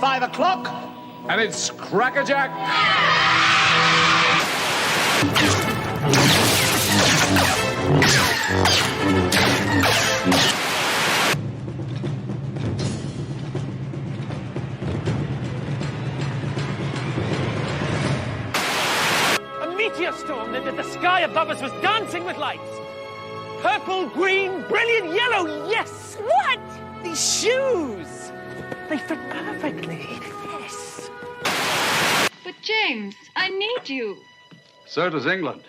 5 o'clock, and it's crackerjack. A meteor storm that the sky above us was dancing with lights. Purple, green, brilliant yellow, yes! What? These shoes! They fit perfectly. Yes. But James, I need you. So does England.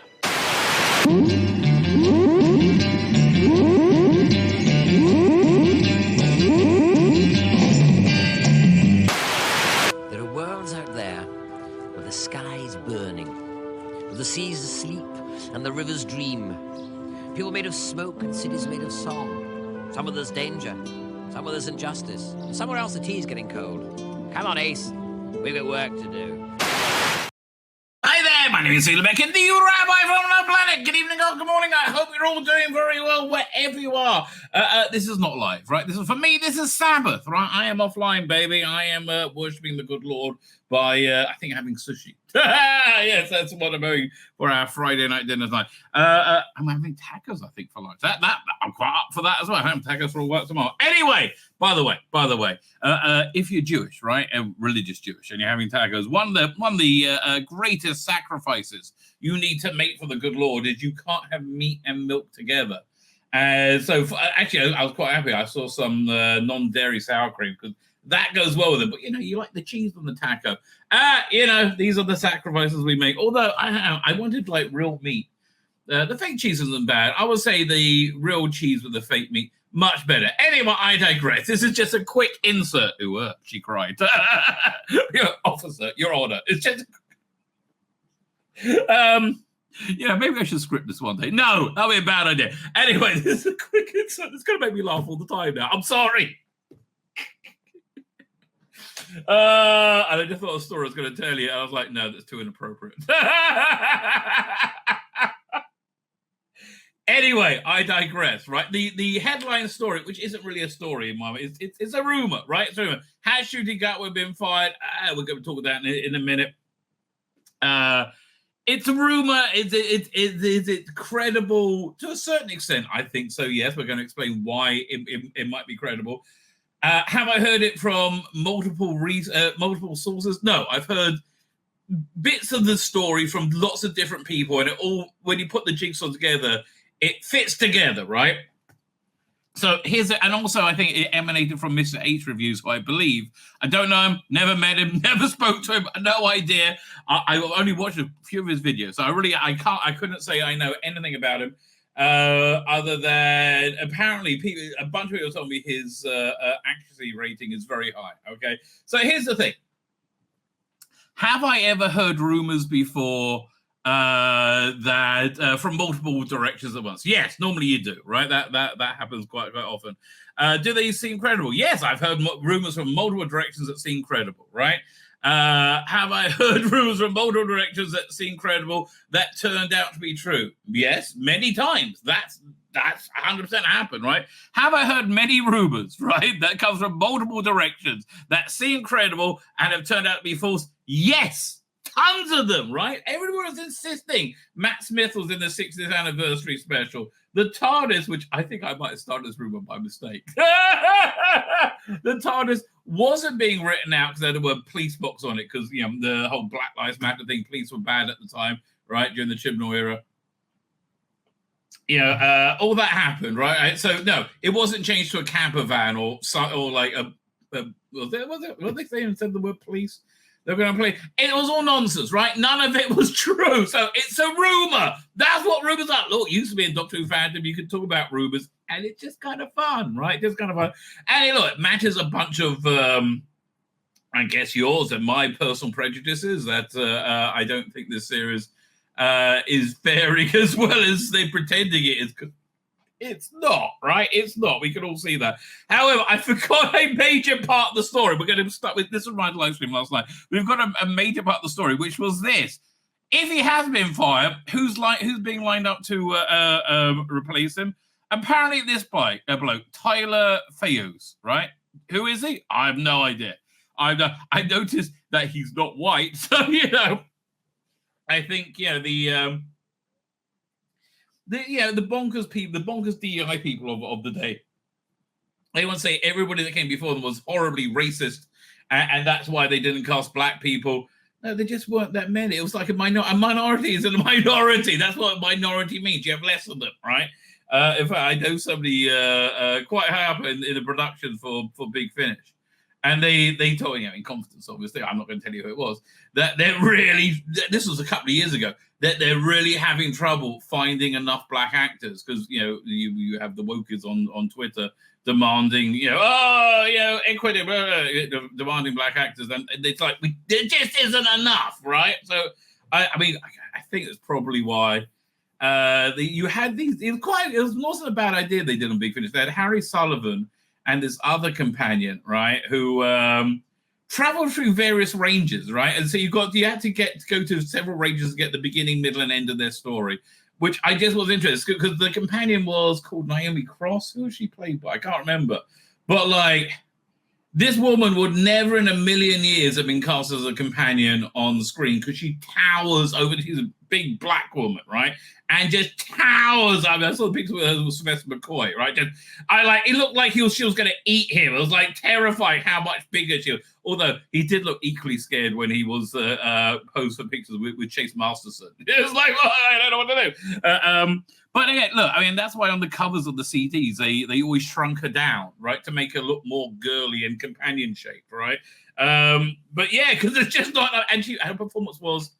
There are worlds out there where the sky is burning, where the seas asleep and the rivers dream. People made of smoke and cities made of song. Some of there's danger, some of there's injustice, and somewhere else the tea's getting cold. Come on, Ace, we've got work to do. Hi there, my name is Tzvi Lebetkin, the Rabbi from the planet. Good evening or good morning. I hope you're all doing very well wherever you are. This is not live, right? This is, for me, this is Sabbath, right? I am offline, baby. I am worshipping the good Lord by, I think, having sushi. Yes, that's what I'm doing for our Friday night dinner tonight. I'm having tacos, I think, for lunch. That I'm quite up for that as well. I'm having tacos for work tomorrow. Anyway, by the way, if you're Jewish, right, and religious Jewish, and you're having tacos, one of the greatest sacrifices you need to make for the good Lord is you can't have meat and milk together. Actually, I was quite happy. I saw some non-dairy sour cream because that goes well with it. But, you like the cheese on the taco. These are the sacrifices we make. Although I wanted, real meat. The fake cheese isn't bad. I would say the real cheese with the fake meat, much better. Anyway, I digress. This is just a quick insert. Ooh, she cried. Officer, your order. It's just... maybe I should script this one day. No, that'll be a bad idea. Anyway, this is a quick insert. It's going to make me laugh all the time now. I'm sorry. And I just thought a story I was going to tell you. I was like, no, that's too inappropriate. Anyway, I digress, right? The headline story, which isn't really a story in my mind, it's a rumor, right? It's a rumor. Has Ncuti Gatwa been fired? We're going to talk about that in a minute. It's a rumor. Is it credible to a certain extent? I think so. Yes, we're going to explain why it might be credible. Have I heard it from multiple sources? No, I've heard bits of the story from lots of different people, and it all, when you put the jigsaw together, it fits together, right? So and also I think it emanated from Mr. H Reviews, who I believe. I don't know him, never met him, never spoke to him, no idea. I only watched a few of his videos, so I couldn't say I know anything about him, other than apparently a bunch of people told me his accuracy rating is very high. Okay, so here's the thing: have I ever heard rumors before that from multiple directions at once? Yes, normally you do, right? That happens quite often. Do they seem credible? Yes, I've heard rumors from multiple directions that seem credible, right? Have I heard rumors from multiple directions that seem credible that turned out to be true? Yes, many times. That's 100% happened, right? Have I heard many rumors, right, that comes from multiple directions that seem credible and have turned out to be false? Yes. Tons of them, right? Everyone was insisting. Matt Smith was in the 60th anniversary special. The TARDIS, which I think I might have started this rumor by mistake. The TARDIS wasn't being written out because there were police box on it because, the whole Black Lives Matter thing, police were bad at the time, right, during the Chibnall era. All that happened, right? So, no, it wasn't changed to a camper van or like a was they saying said the word police? They're going to play. It was all nonsense, right? None of it was true. So it's a rumor. That's what rumors are. Look, used to be in Doctor Who fandom, you could talk about rumors, and it's just kind of fun, right? Just kind of fun. And look, it matches a bunch of, I guess, yours and my personal prejudices that I don't think this series is faring as well as they're pretending it is. It's not, right? It's not. We can all see that. However, I forgot a major part of the story. We're going to start with this. Was my live stream last night. We've got a major part of the story, which was this: if he has been fired, who's being lined up to replace him? Apparently, this bloke, Tyler Fayose, right? Who is he? I have no idea. I noticed that he's not white, so I think the bonkers people, the bonkers DEI people of the day. They want to say everybody that came before them was horribly racist, and that's why they didn't cast black people. No, there just weren't that many. It was like a minority is a minority. That's what a minority means. You have less of them, right? In fact, I know somebody quite high up in the production for Big Finish, and they told me, in confidence, obviously, I'm not going to tell you who it was, that they're really, this was a couple of years ago, that they're really having trouble finding enough black actors because, you have the wokers on Twitter demanding, equity, demanding black actors, and it's like, there just isn't enough, right? So, I think that's probably why you had these, it wasn't a bad idea they did on Big Finish. They had Harry Sullivan and this other companion, right, who traveled through various ranges, right? And so you had to go to several ranges to get the beginning, middle, and end of their story, which I just was interested because the companion was called Naomi Cross. Who was she played by? I can't remember. But like, this woman would never in a million years have been cast as a companion on the screen because she towers over. She's a big black woman, right? And just towers. I saw the picture with her with Sylvester McCoy, right? It looked like she was going to eat him. It was like terrifying how much bigger she was. Although he did look equally scared when he was posed for pictures with Chase Masterson. It was like, I don't know what to do. But again, look, that's why on the covers of the CDs, they always shrunk her down, right? To make her look more girly and companion shaped, right? But yeah, because it's just not, and her performance was,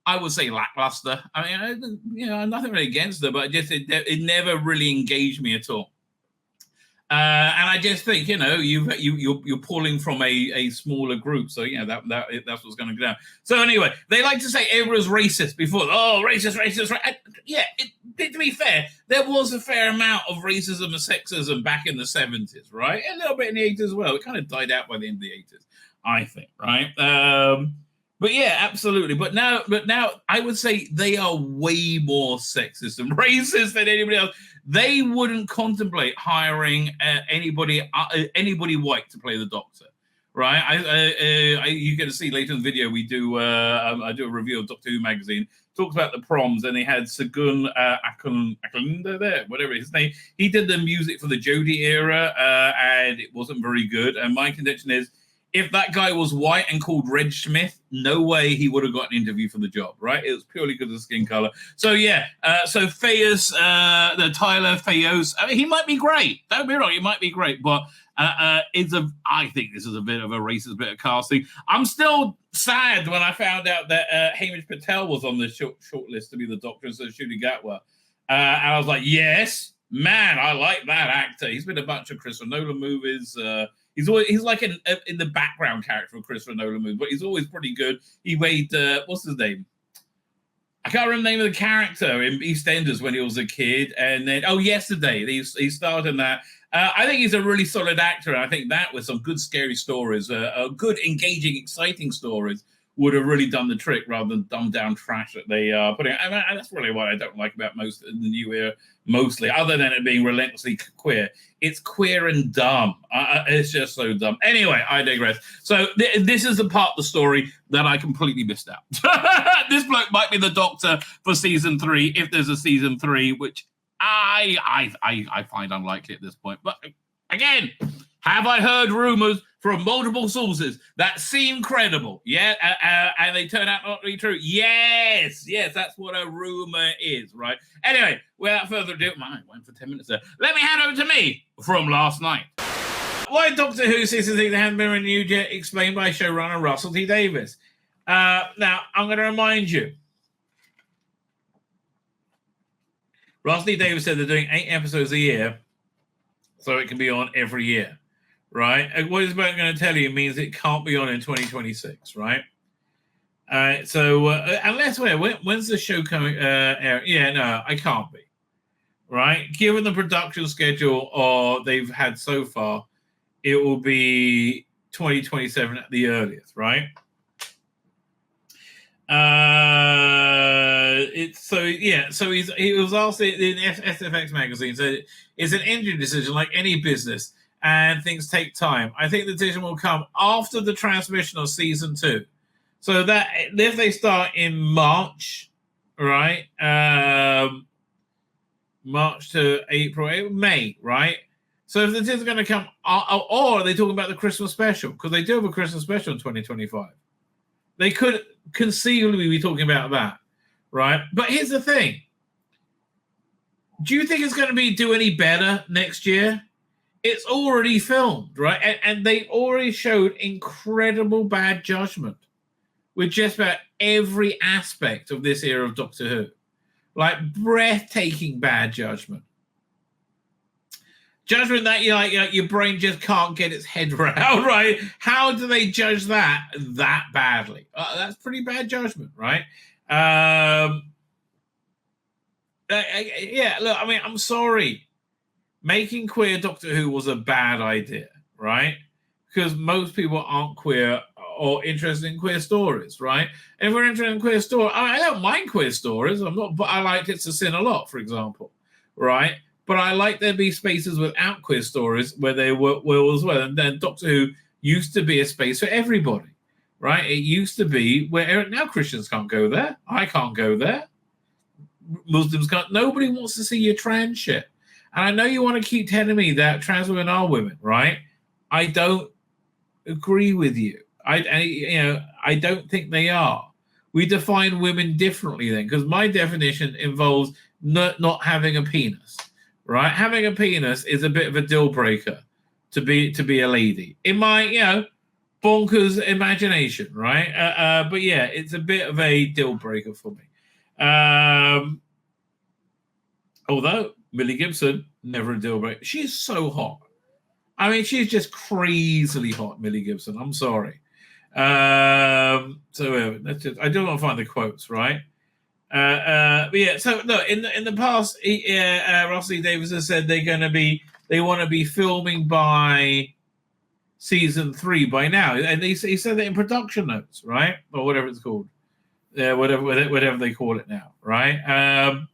I would say, lackluster. Nothing really against her, but it never really engaged me at all. And I just think, you're pulling from a smaller group, so that's what's going to go down. So anyway, they like to say everyone's racist before. Oh, racist, right? To be fair, there was a fair amount of racism and sexism back in the 70s, right? A little bit in the 80s as well. It kind of died out by the end of the 80s, I think, right? But yeah, absolutely. But now I would say they are way more sexist and racist than anybody else. They wouldn't contemplate hiring anybody white to play the Doctor, right? You get to see later in the video we do. I do a review of Doctor Who magazine. Talks about the proms, and they had Segun Akunda there, whatever his name. He did the music for the Jodie era, and it wasn't very good. And my contention is, if that guy was white and called Red Smith, no way he would have got an interview for the job, right? It was purely because of skin color. So yeah, so Fayos, the Tyler Fayos, he might be great. Don't be wrong, he might be great, but I think this is a bit of a racist bit of casting. I'm still sad when I found out that Hamish Patel was on the short list to be the Doctor instead of Ncuti Gatwa. And I was like, yes, man, I like that actor. He's been in a bunch of Christopher Nolan movies. He's like in the background character of Christopher Nolan movie, but he's always pretty good. He made what's his name? I can't remember the name of the character in EastEnders when he was a kid, and then Yesterday he starred in that. I think he's a really solid actor, and I think that with some good scary stories, good engaging, exciting stories, would have really done the trick rather than dumbed down trash that they are putting. And that's really what I don't like about most of the new era, mostly, other than it being relentlessly queer. It's queer and dumb. It's just so dumb. Anyway, I digress. So this is the part of the story that I completely missed out. This bloke might be the Doctor for season 3, if there's a season 3, which I find unlikely at this point. But again, have I heard rumors from multiple sources that seem credible? Yeah, and they turn out not to be true. Yes, that's what a rumor is, right? Anyway, without further ado, I went for 10 minutes there. Let me hand over to me from last night. Why Doctor Who season 6 hasn't been renewed yet? Explained by showrunner Russell T Davies. Now, I'm going to remind you. Russell T Davies said they're doing 8 episodes a year, so it can be on every year. Right? And what he's going to tell you means it can't be on in 2026, right? So unless when's the show coming? Yeah, no, I can't be. Right? Given the production schedule they've had so far, it will be 2027 at the earliest, right? So he was asked in SFX magazine. So it's an engineering decision, like any business. and things take time. I think the decision will come after the transmission of season 2. So that if they start in March, right? March to April, May, right? So if the decision is going to come, or are they talking about the Christmas special? Because they do have a Christmas special in 2025. They could conceivably be talking about that, right? But here's the thing. Do you think it's going to do any better next year? It's already filmed, right? And they already showed incredible bad judgment with just about every aspect of this era of Doctor Who. Like breathtaking bad judgment. Judgment that your brain just can't get its head around, right? How do they judge that badly? That's pretty bad judgment, right? Yeah, look, I mean, I'm sorry. Making queer Doctor Who was a bad idea, right? Because most people aren't queer or interested in queer stories, right? And if we're interested in queer stories, I don't mind queer stories. But I liked It's a Sin a lot, for example, right? But I like there be spaces without queer stories where they will as well. And then Doctor Who used to be a space for everybody, right? It used to be where now Christians can't go there. I can't go there. Muslims can't. Nobody wants to see your trans shit. And I know you want to keep telling me that trans women are women, right? I don't agree with you. I don't think they are. We define women differently then, because my definition involves not having a penis, right? Having a penis is a bit of a deal breaker to be a lady in my bonkers imagination, right? But yeah, it's a bit of a deal breaker for me. Although Millie Gibson, never a deal breaker. She's so hot. I mean, she's just crazily hot, Millie Gibson. I'm sorry. So that's just, I don't want to find the quotes, right? But yeah, so look, in the past, Russell T Davies has said they want to be filming by season 3 by now, and he said that in production notes, right, or whatever it's called, whatever they call it now, right?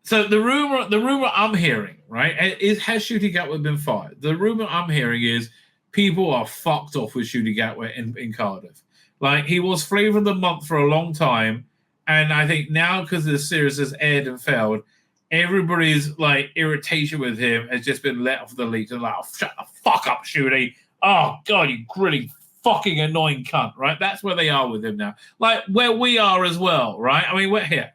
So the rumor I'm hearing, right, has Ncuti Gatwa been fired? The rumor I'm hearing is people are fucked off with Ncuti Gatwa in Cardiff. Like, he was Flavour of the Month for a long time, and I think now because the series has aired and failed, everybody's like irritation with him has just been let off the leash. They're like, oh, shut the fuck up, Ncuti. Oh god, you grilling fucking annoying cunt, right? That's where they are with him now. Like where we are as well, right? I mean, we're here.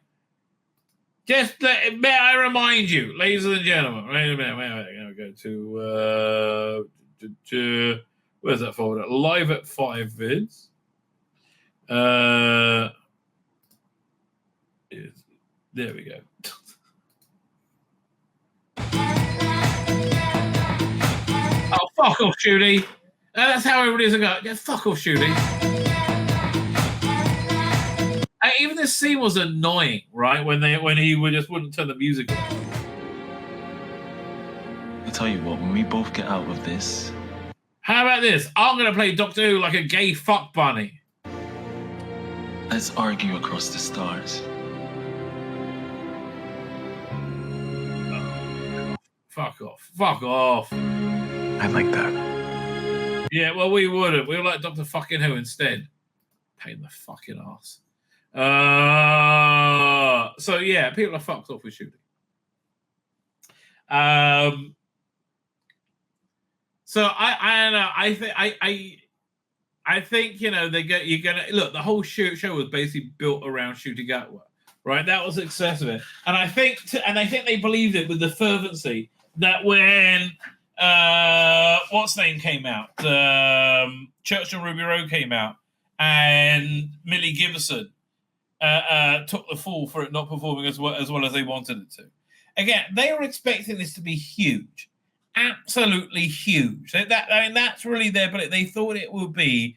Just may I remind you, ladies and gentlemen. Wait a minute. I'm going to go to where's that folder? Live at 5 vids. There we go. Oh, fuck off, Ncuti. That's how everybody's going. Yeah, fuck off, Ncuti. Even this scene was annoying, right? When he just wouldn't turn the music on. I'll tell you what, when we both get out of this. How about this? I'm going to play Doctor Who like a gay fuck bunny. Let's argue across the stars. Fuck off. Fuck off. I like that. Yeah, well, we wouldn't. We would like Doctor fucking Who instead. Pain in the fucking ass. So yeah, people are fucked off with Ncuti. So I don't know. I think you're gonna look. The whole show was basically built around Ncuti Gatwa, right? That was the success of it, and I think they believed it with the fervency that when what's name came out, Church on Ruby Road came out, and Millie Gibson took the fall for it not performing as well as they wanted it to. Again, they were expecting this to be huge, absolutely huge. That's really their belief. They thought it would be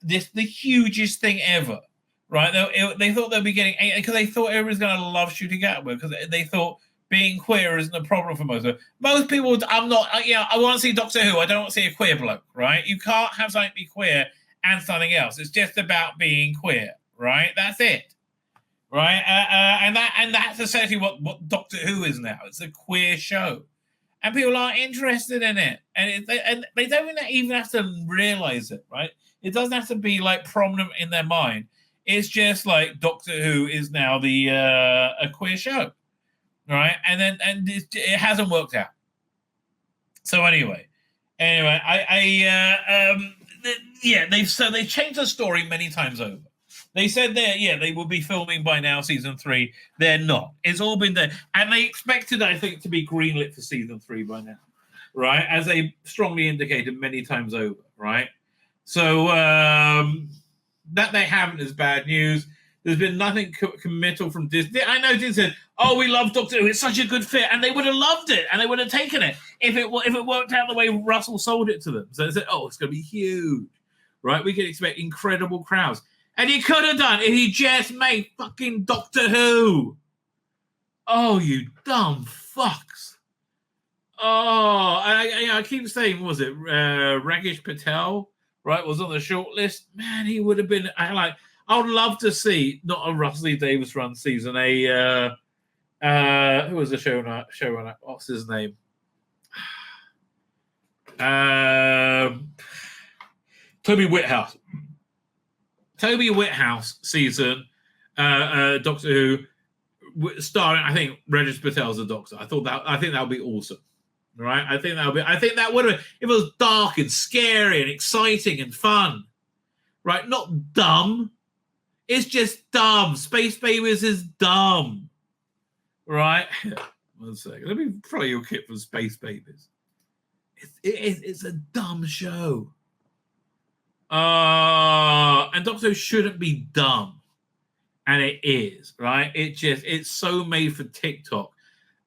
the hugest thing ever, right? They thought they'd be getting, because they thought everybody's going to love Ncuti Gatwa, because they thought being queer isn't a problem for most of them. Most people, I want to see Doctor Who. I don't want to see a queer bloke, right? You can't have something be queer and something else. It's just about being queer, right? That's it. Right, and that's essentially what Doctor Who is now. It's a queer show, and people aren't interested in it, and they don't even have to realize it, right? It doesn't have to be like prominent in their mind. It's just like Doctor Who is now the a queer show, right? And it hasn't worked out. So anyway, they changed the story many times over. They said they will be filming by now season 3. They're not. It's all been there, and they expected, I think, to be greenlit for season 3 by now, right? As they strongly indicated many times over, right? So that they haven't is bad news. There's been nothing committal from Disney. I know Disney said, "Oh, we love Doctor Who. It's such a good fit," and they would have loved it, and they would have taken it if it worked out the way Russell sold it to them. So they said, "Oh, it's going to be huge, right? We can expect incredible crowds." And he could have done if he just made fucking Doctor Who. Oh, you dumb fucks! Oh, I keep saying, was it Rakesh Patel? Right, was on the short list. Man, he would have been. I would love to see not a Russell Davis run season. Who was the showrunner? What's his name? Toby Whithouse. Toby Whithouse season. Doctor Who, starring, I think, Rakesh Patel as the Doctor. I think that would be awesome. Right, I think that would have. It was dark and scary and exciting and fun, right? Not dumb. It's just dumb. Space Babies is dumb, right? 1 second. Let me play you a clip from Space Babies. It's a dumb show. And Doctor Who shouldn't be dumb, and it is, right? It's so made for TikTok.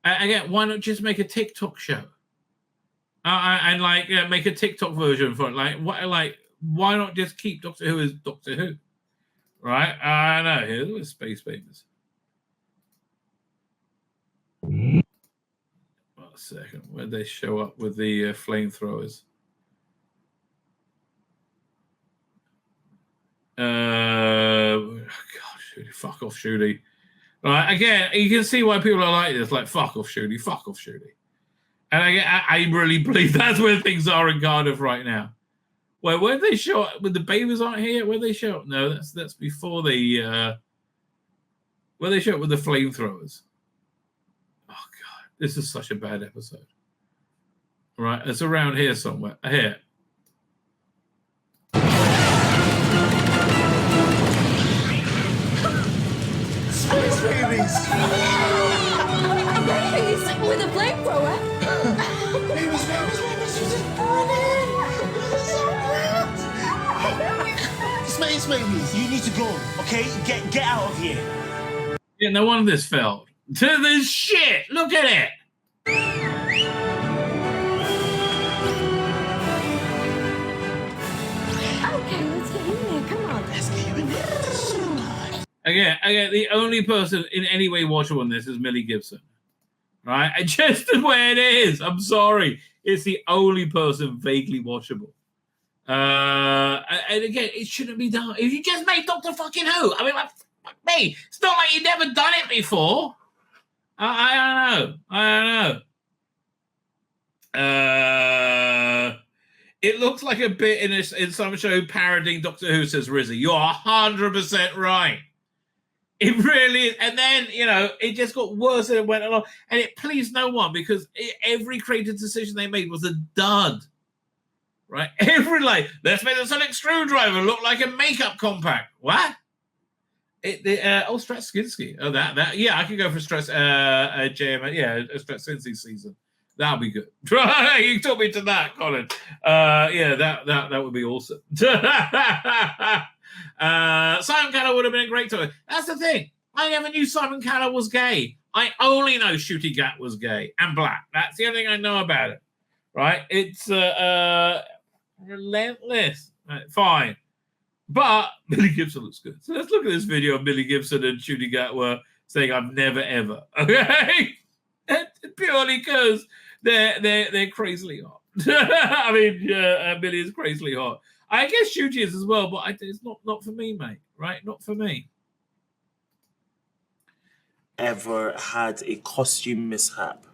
Again, why not just make a TikTok show? And make a TikTok version for it. Why not just keep Doctor Who as Doctor Who? Right? I know. Here's Space Babies. 1 second. Where'd they show up with the flamethrowers? God, Shooty, fuck off, Shooty. Right? Again, you can see why people are like this. Like, fuck off, Shooty. Fuck off, Shooty. And I really believe that's where things are in Cardiff right now. Well, where they show up when the babies aren't here? Where they show up? No, that's before where they show up with the flamethrowers. Oh God, this is such a bad episode. Right, it's around here somewhere. Here. Space babies! Babies with a flamethrower? Babies, she's burning! Space babies, you need to go, okay? Get out of here. Yeah, no wonder this failed. To this shit! Look at it! Okay, let's get in there. Come on. Let's get you in there. Again, the only person in any way watchable in this is Millie Gibson. Right? And just the way it is. I'm sorry. It's the only person vaguely watchable. And again, it shouldn't be done. If you just made Doctor fucking Who, I mean, like, me, it's not like you've never done it before. I don't know. It looks like a bit in some show parodying Doctor Who, says Rizzy. You're 100% right. It really is. And then, it just got worse as it went along. And it pleased no one because every creative decision they made was a dud. Right? Let's make the sonic screwdriver look like a makeup compact. What? Straczynski. Oh, that. Yeah, I could go for JM. Yeah, a Straczynski season. That'll be good. You took me to that, Colin. Yeah, that would be awesome. Simon Callow would have been a great time. That's the thing. I never knew Simon Callow was gay. I only know Ncuti Gatwa was gay and black. That's the only thing I know about it. Right? It's relentless. Right, fine. But Millie Gibson looks good. So let's look at this video of Millie Gibson and Ncuti Gatwa saying I've never ever. Okay? Purely because they're crazily hot. I mean, Millie is crazily hot. I guess Ncuti is as well, but it's not for me, mate. Right? Not for me. Ever had a costume mishap?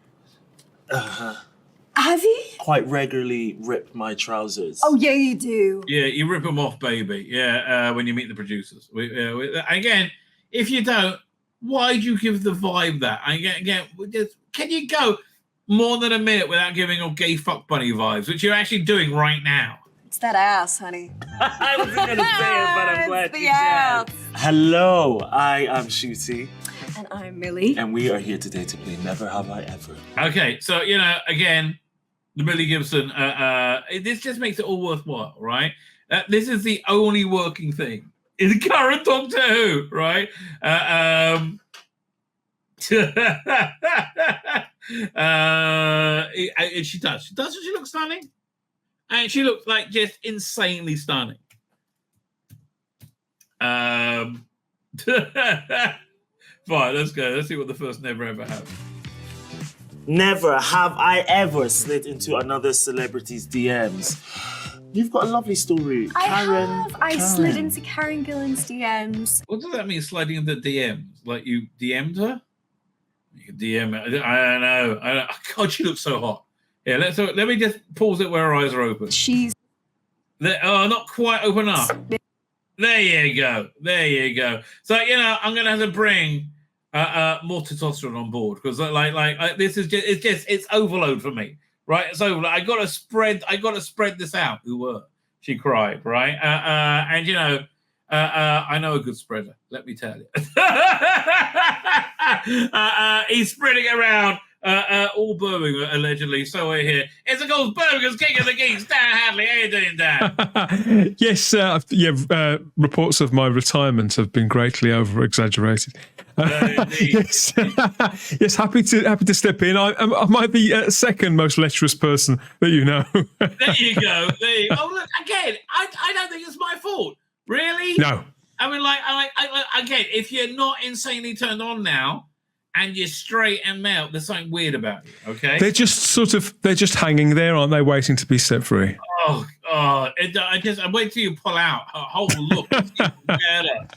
Have you? quite regularly rip my trousers. Oh, yeah, you do. Yeah, you rip them off, baby. Yeah, when you meet the producers. Again, if you don't, why do you give the vibe that? Can you go more than a minute without giving off gay fuck bunny vibes, which you're actually doing right now? It's that ass, honey. I wasn't going to say it, but I'm glad the you ass. did. Hello, I am Ncuti. And I'm Millie. And we are here today to play Never Have I Ever. Okay, so, again, the Millie Gibson, this just makes it all worthwhile, right? This is the only working thing in current Doctor Who, right? And she does. She looks stunning. And she looks like just insanely stunning. Fine, let's go. Let's see what the first Never Ever have. Never have I ever slid into another celebrity's DMs. You've got a lovely story. I slid into Karen Gillan's DMs. What does that mean, sliding into DMs? Like you DM'd her? You can DM her. I don't know. God, she looks so hot. Yeah, let me just pause it where her eyes are open. She's... not quite open up. There you go. So, I'm going to have to bring more testosterone on board because this is it's overload for me, right? It's overload. I got to spread this out. She cried, right? I know a good spreader. Let me tell you. He's spreading around all Birmingham, allegedly. So we're here. It's of course Birmingham's King of the Geeks, Dan Hadley. How you doing, Dan? Yes, reports of my retirement have been greatly over-exaggerated. Yes, yes. Happy to step in. I might be the second most lecherous person that you know. There you go. Oh, look again. I don't think it's my fault. Really? No. I mean, again, if you're not insanely turned on now and you're straight and male, there's something weird about you. Okay. They're just hanging there, aren't they, waiting to be set free? Oh, I wait till you pull out. Her whole look is getting better.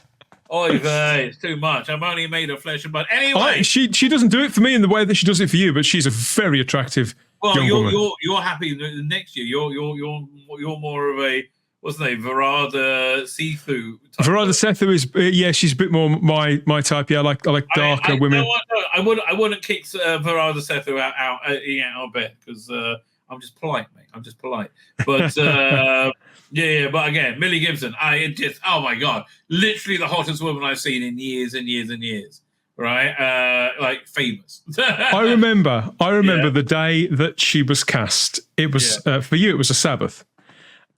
Oy vey, it's too much. I'm only made of flesh and blood. Anyway, she doesn't do it for me in the way that she does it for you, but she's a very attractive young woman. You're happy next year. You're more of a what's the name? Varada Sethu. Varada Sethu is she's a bit more my type. Yeah, I like darker women. No, I wouldn't kick Varada Sethu out of bed because I'm just polite, mate. I'm just polite. But but again, Millie Gibson, oh my God, literally the hottest woman I've seen in years and years and years. Right, famous. I remember the day that she was cast. It was for you. It was a Sabbath.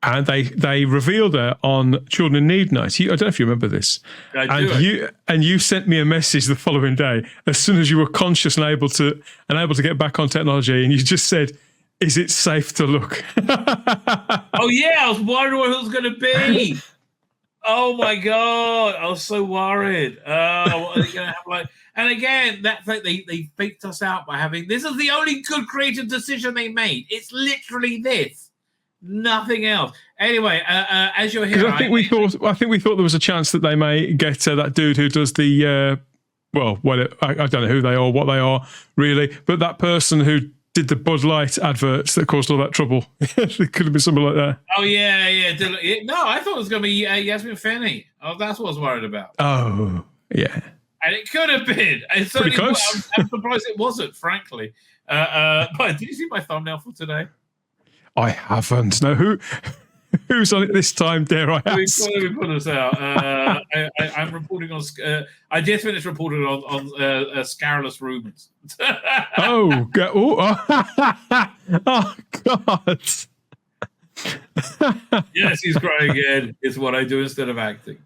And they revealed her on Children in Need Night. I don't know if you remember this. You sent me a message the following day as soon as you were conscious and able to get back on technology, and you just said, "Is it safe to look?" Oh yeah, I was wondering what it was going to be. Oh my God, I was so worried. What are they going to have And again, they faked us out by having. This is the only good creative decision they made. It's literally this. Nothing else. Anyway, as you're here, I think we thought there was a chance that they may get that dude who does the I don't know who they are, what they are really, but that person who did the Bud Light adverts that caused all that trouble. It could have been something like that. Oh yeah. No, I thought it was going to be Yasmin Finney. Oh, that's what I was worried about. Oh yeah. And it could have been. Pretty close. I'm surprised it wasn't, frankly. But did you see my thumbnail for today? I haven't. No, who's on it this time? Dare I ask? Let me put this out. I'm reporting on. I just finished reporting on scurrilous rumours. Oh God! Yes, he's crying again. It's what I do instead of acting.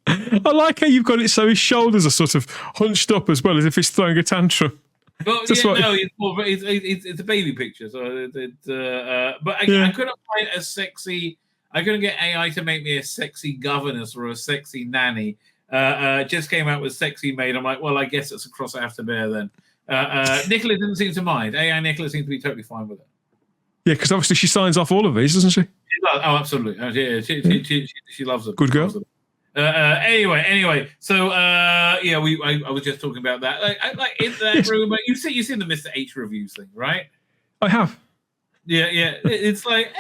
I like how you've got it so his shoulders are sort of hunched up as well, as if he's throwing a tantrum. Well, it's a baby picture. So, but I couldn't find a sexy. I couldn't get AI to make me a sexy governess or a sexy nanny. Just came out with sexy maid. I'm like, well, I guess it's a cross I have to bear then. Nicola didn't seem to mind. AI Nicola seems to be totally fine with it. Yeah, because obviously she signs off all of these, doesn't she? She does. Oh, absolutely. Yeah, she loves it. Good girl. Anyway. So yeah, I was just talking about that. Like in that room, you've seen the Mr. H reviews thing, right? I have. Yeah. It's like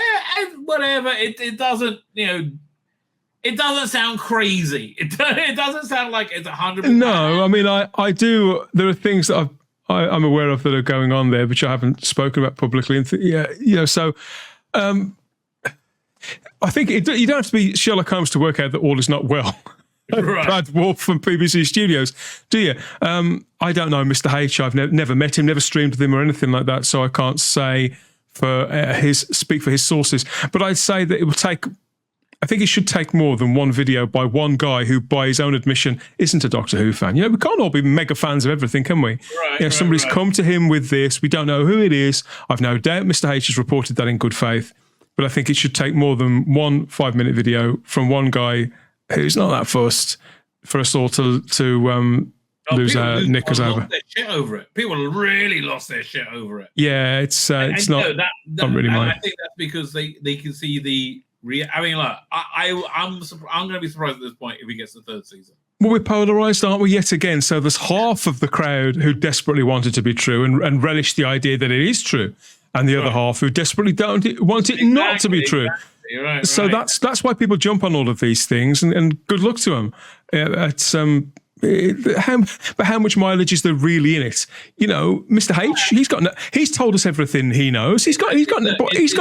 whatever. It doesn't, it doesn't sound crazy. It doesn't sound like it's 100%. No, I mean, I do. There are things that I'm aware of that are going on there, which I haven't spoken about publicly. And so I think you don't have to be Sherlock Holmes to work out that all is not well. Right. Brad Wolf from BBC Studios, do you? I don't know Mr. H. I've never met him, never streamed with him or anything like that, so I can't say speak for his sources. But I'd say that it will take. I think it should take more than one video by one guy who, by his own admission, isn't a Doctor Who fan. We can't all be mega fans of everything, can we? Right, somebody's come to him with this. We don't know who it is. I've no doubt Mr. H has reported that in good faith. But I think it should take more than one 5-minute video from one guy who's not that fussed for us all to lose our knickers over. Lost their shit over it. People really lost their shit over it. Yeah, it's not really mine. I think that's because they can see the. I mean, look, I'm going to be surprised at this point if he gets the third season. Well, we're polarised, aren't we, yet again? So there's half of the crowd who desperately want it to be true and relish the idea that it is true, and the other half who desperately want it not to be true. Exactly. Right, so that's why people jump on all of these things, and good luck to them. But how much mileage is there really in it? Mr. H, he's told us everything he knows. He's got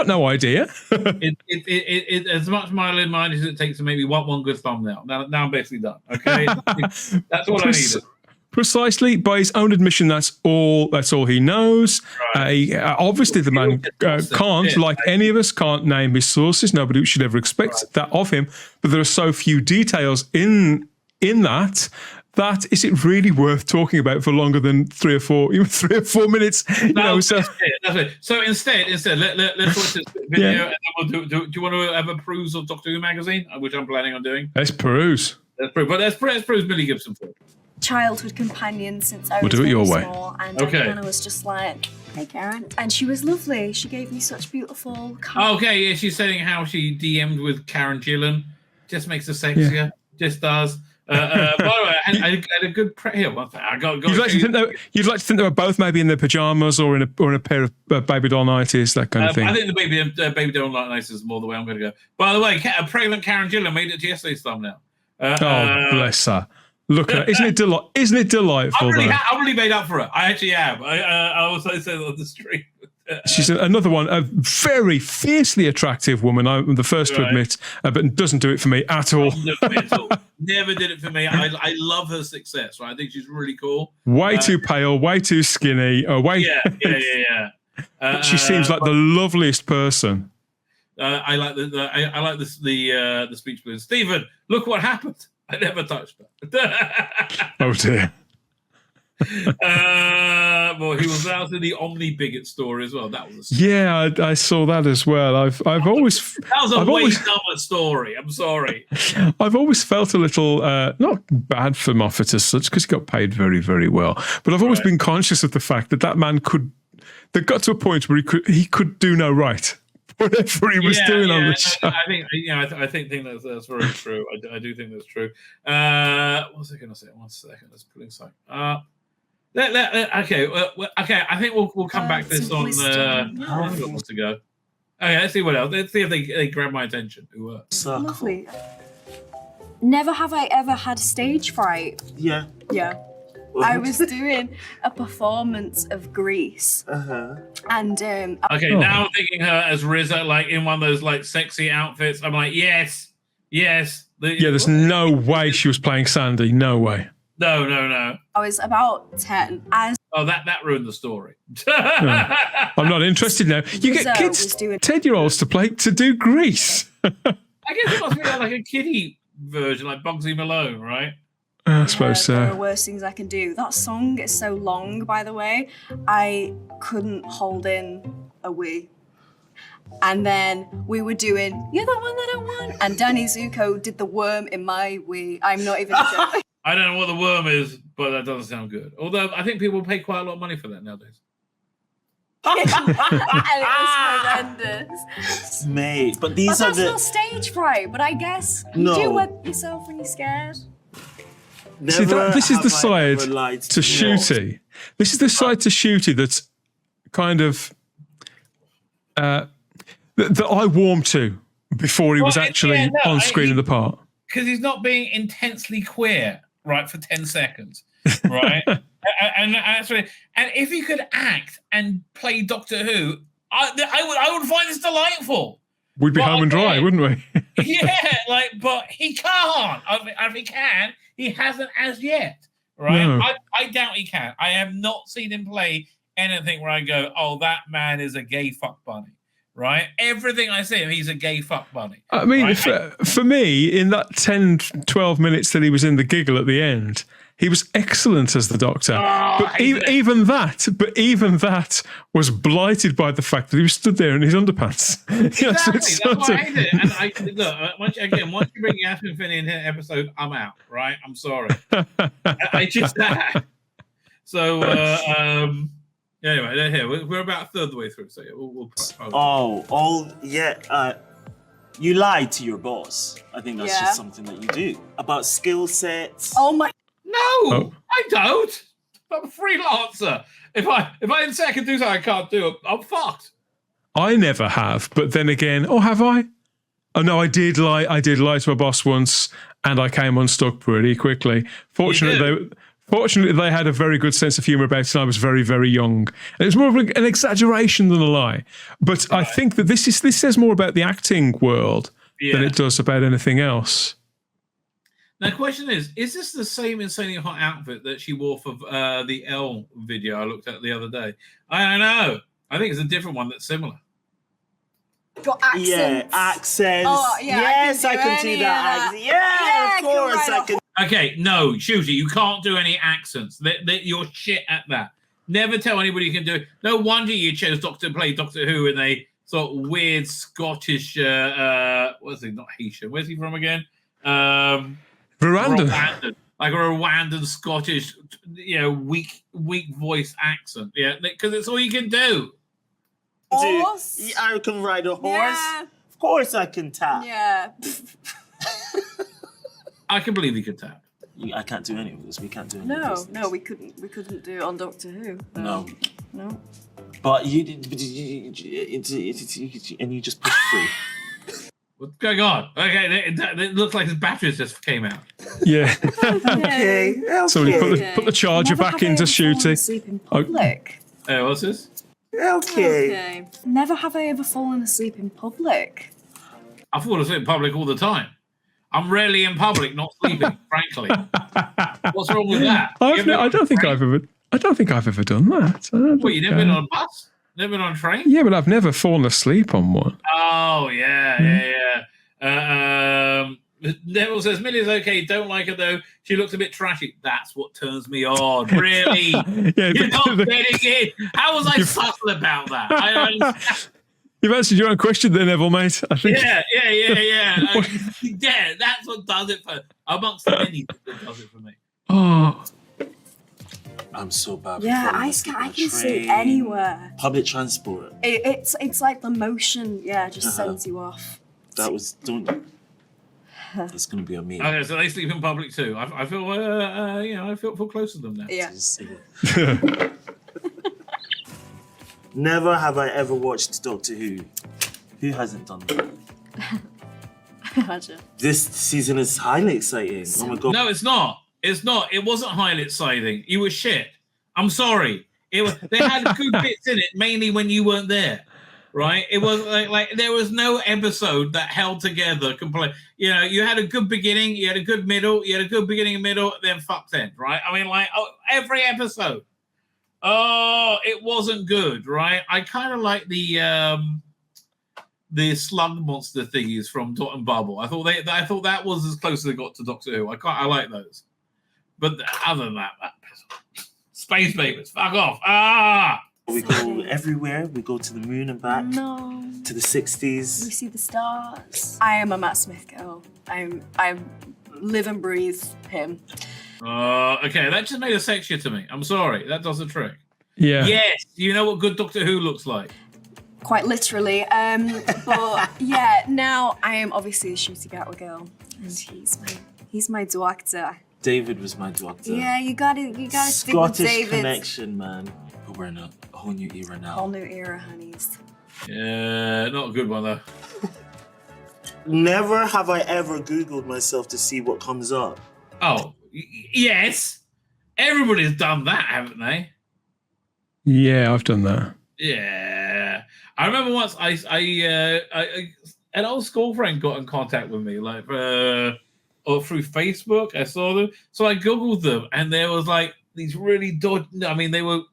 no idea. it as much mileage as it takes to maybe one good thumbnail. Now I'm basically done. Okay, that's what I needed. Precisely, by his own admission, that's all he knows. Right. Obviously, the man can't, like any of us, can't name his sources. Nobody should ever expect that of him. But there are so few details in that. That is it really worth talking about for longer than 3 or 4 minutes? That's it. So instead, let's watch this video, and then we'll do you want to have a peruse of Doctor Who magazine, which I'm planning on doing? Let's peruse. Let's peruse Millie Gibson for it. Childhood companion since I was do it your way. small, and Diana was just like, "Hey, Karen," and she was lovely. She gave me such beautiful. Okay, yeah, she's saying how she DM'd with Karen Gillan. Just makes her sexier. Yeah. Just does. By the way, I had a good here. You'd like to think they were both maybe in their pajamas or in a pair of baby doll nighties, that kind of thing. I think the baby doll nighties is more the way I'm going to go. By the way, a pregnant Karen Gillan made it to yesterday's thumbnail. Bless her. Look at it. Isn't it delightful? I've really made up for it. I actually have. I also said on the stream. She's another one, a very fiercely attractive woman. I'm the first to admit, but doesn't do it for me at all. Never did it for me. I love her success. Right, I think she's really cool. Way too pale, way too skinny. Yeah. She seems like the loveliest person. I like the speech balloon. Stephen, look what happened. I never touched her. Oh dear. Well, he was out in the Omni Bigot story as well. That was I saw that as well. I've always that was a way dumber story. I'm sorry. I've always felt a little not bad for Moffat as such because he got paid very, very well. But I've always been conscious of the fact that man that got to a point where he could do no right. Whatever he was doing on the show. I think that's very true. I do think that's true. What was I going to say? 1 second. Let's put it aside. Okay. I think we'll come back to this on to go. Okay, let's see what else. Let's see if they grab my attention. Lovely. Never have I ever had stage fright. Yeah. I was doing a performance of Grease. And now I'm thinking her as RZA, like in one of those like sexy outfits. I'm like, yes. There's no way she was playing Sandy. No way. No. I was about 10. That ruined the story. I'm not interested now. You get kids, 10-year-olds to do Grease. I guess it must be like a kiddie version, like Bugsy Malone, right? I suppose so. There are worse things I can do. That song is so long, by the way. I couldn't hold in a wee. And then we were doing, you're the one that I want. And Danny Zuko did the worm in my wee. I'm not even joking. I don't know what the worm is, but that doesn't sound good. Although I think people pay quite a lot of money for that nowadays. and it was horrendous. Mate, but these But are that's the... not stage fright, but I guess you No. do wet yourself when you're scared. See, this is the side to you. Ncuti. This is the side to Ncuti that's kind of that I warmed to before he was actually on screen in the part. Because he's not being intensely queer, right, for 10 seconds, right? and if he could act and play Doctor Who, I would find this delightful. We'd be home and dry, wouldn't we? Yeah, but he can't. If he can, he hasn't as yet, right? No. I doubt he can. I have not seen him play anything where I go, oh, that man is a gay fuck bunny, right? Everything I see him, he's a gay fuck bunny. I mean, right? for me, in that 10, 12 minutes that he was in the giggle at the end, he was excellent as the Doctor. But even that was blighted by the fact that he was stood there in his underpants. Exactly. That's why I hate it. And look, once you bring Yasmin Finney into an episode, I'm out. Right? I'm sorry. I just so anyway, here we're about a third of the way through. So yeah, you lied to your boss. I think that's just something that you do about skill sets. Oh my. No, I don't. I'm a freelancer. If I didn't say I can do something I can't do, I'm fucked. I never have, but then again, have I? Oh no, I did lie. I did lie to a boss once, and I came unstuck pretty quickly. Fortunately, they had a very good sense of humour about it, and I was very, very young. And it was more of an exaggeration than a lie. But I think that this says more about the acting world than it does about anything else. Now, the question is this the same insanely hot outfit that she wore for the L video I looked at the other day? I don't know. I think it's a different one that's similar. Got accents. Yeah, accents. Oh, yeah, yes, I can do that. Yeah, of course I can. Okay, no, Ncuti, you can't do any accents. You're shit at that. Never tell anybody you can do it. No wonder you chose to play Doctor Who in a sort of weird Scottish, what's he, not Haitian, where's he from again? Rwandan. Like a Rwandan Scottish, weak voice accent. Yeah, because it's all you can do. Horse? I can ride a horse. Yeah. Of course I can tap. Yeah. I can believe he could tap. I can't do any of this. We can't do any of this. No, we couldn't do it on Doctor Who. No. But you did, and you just pushed through. What's going on? Okay, it looks like his batteries just came out. Yeah. Okay. Somebody put the charger back into Ncuti. Sleep in public. What's this? Okay. Never have I ever fallen asleep in public. I fall asleep in public all the time. I'm rarely in public, not sleeping. Frankly, what's wrong with that? I don't think I've ever done that. What, you never been on a bus? Never been on a train? Yeah, but I've never fallen asleep on one. Oh yeah. Neville says Millie's okay. Don't like her though. She looks a bit trashy. That's what turns me on. Really? You're not getting it. How was I subtle about that? You've answered your own question there, Neville, mate. I think. Yeah. Yeah, that's what does it for amongst the many that does it for me. Oh. I'm so bad. Yeah, I can sleep anywhere. Public transport. It's like the motion. Yeah, just sends you off. It's gonna be on me. Okay, so they sleep in public too. I feel I feel close to them now. Yeah. Never have I ever watched Doctor Who. Who hasn't done that? Imagine. This season is highly exciting. Oh my god. No, it's not. It's not. It wasn't highly exciting. You were shit. I'm sorry. They had good bits in it, mainly when you weren't there. Right? It was like there was no episode that held together completely. You had a good beginning, you had a good middle, you had a good beginning and middle, then fucked end, right? I mean, every episode. Oh, it wasn't good, right? I kind of like the slug monster thingies from Dot and Bubble. I thought that was as close as they got to Doctor Who. I like those. But other than that Space Babies, fuck off. We go everywhere. We go to the moon and back. No. To the 60s. We see the stars. I am a Matt Smith girl. I live and breathe him. Okay, that just made her sexier to me. I'm sorry, that does the trick. Yeah. Yes, you know what good Doctor Who looks like. Quite literally. But yeah, now I am obviously a Ncuti Gatwa girl, and he's my doctor. David was my doctor. Yeah, you gotta stick with Scottish David. connection, man. But we're in a whole new era now. Whole new era, honeys. Yeah, not a good one though. Never have I ever Googled myself to see what comes up. Oh, yes. Everybody's done that, haven't they? Yeah, I've done that. Yeah. I remember once an old school friend got in contact with me, like or through Facebook. I saw them. So I Googled them, and there was like these really dodgy, I mean, they were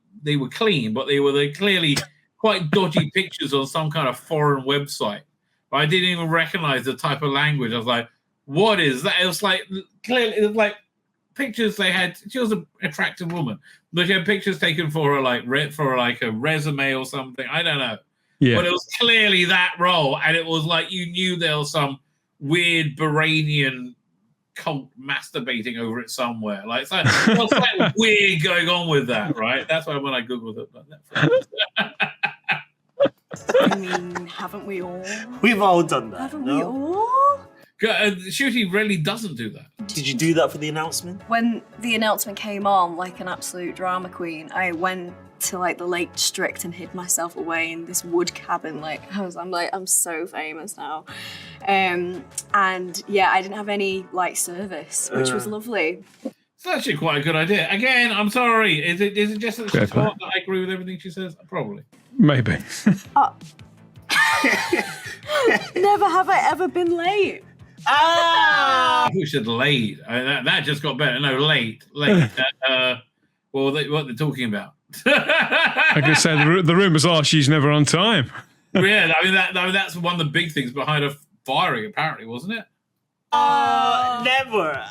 clean, but they were clearly quite dodgy pictures on some kind of foreign website. But I didn't even recognize the type of language. I was like, what is that? It was like, clearly, it was like pictures they had. She was an attractive woman, but she had pictures taken for her, like a resume or something. I don't know. Yeah. But it was clearly that role. And it was like, you knew there was some weird Bahrainian cult masturbating over it somewhere. Like, so, what's like weird going on with that, right? That's why when I Googled it. I mean, haven't we all? We've all done that. Haven't we all? Ncuti really doesn't do that. Did you do that for the announcement? When the announcement came on, like an absolute drama queen, I went to like the Lake District and hid myself away in this wood cabin. I'm so famous now. And yeah, I didn't have any like service, which was lovely. It's actually quite a good idea. Again, I'm sorry. Is it just that she's hot that I agree with everything she says? Probably. Maybe. Never have I ever been late. I wish said late. That just got better. No, late. What they're talking about? I could say the rumours are she's never on time. Yeah, I mean that's one of the big things behind her firing, apparently, wasn't it? Never.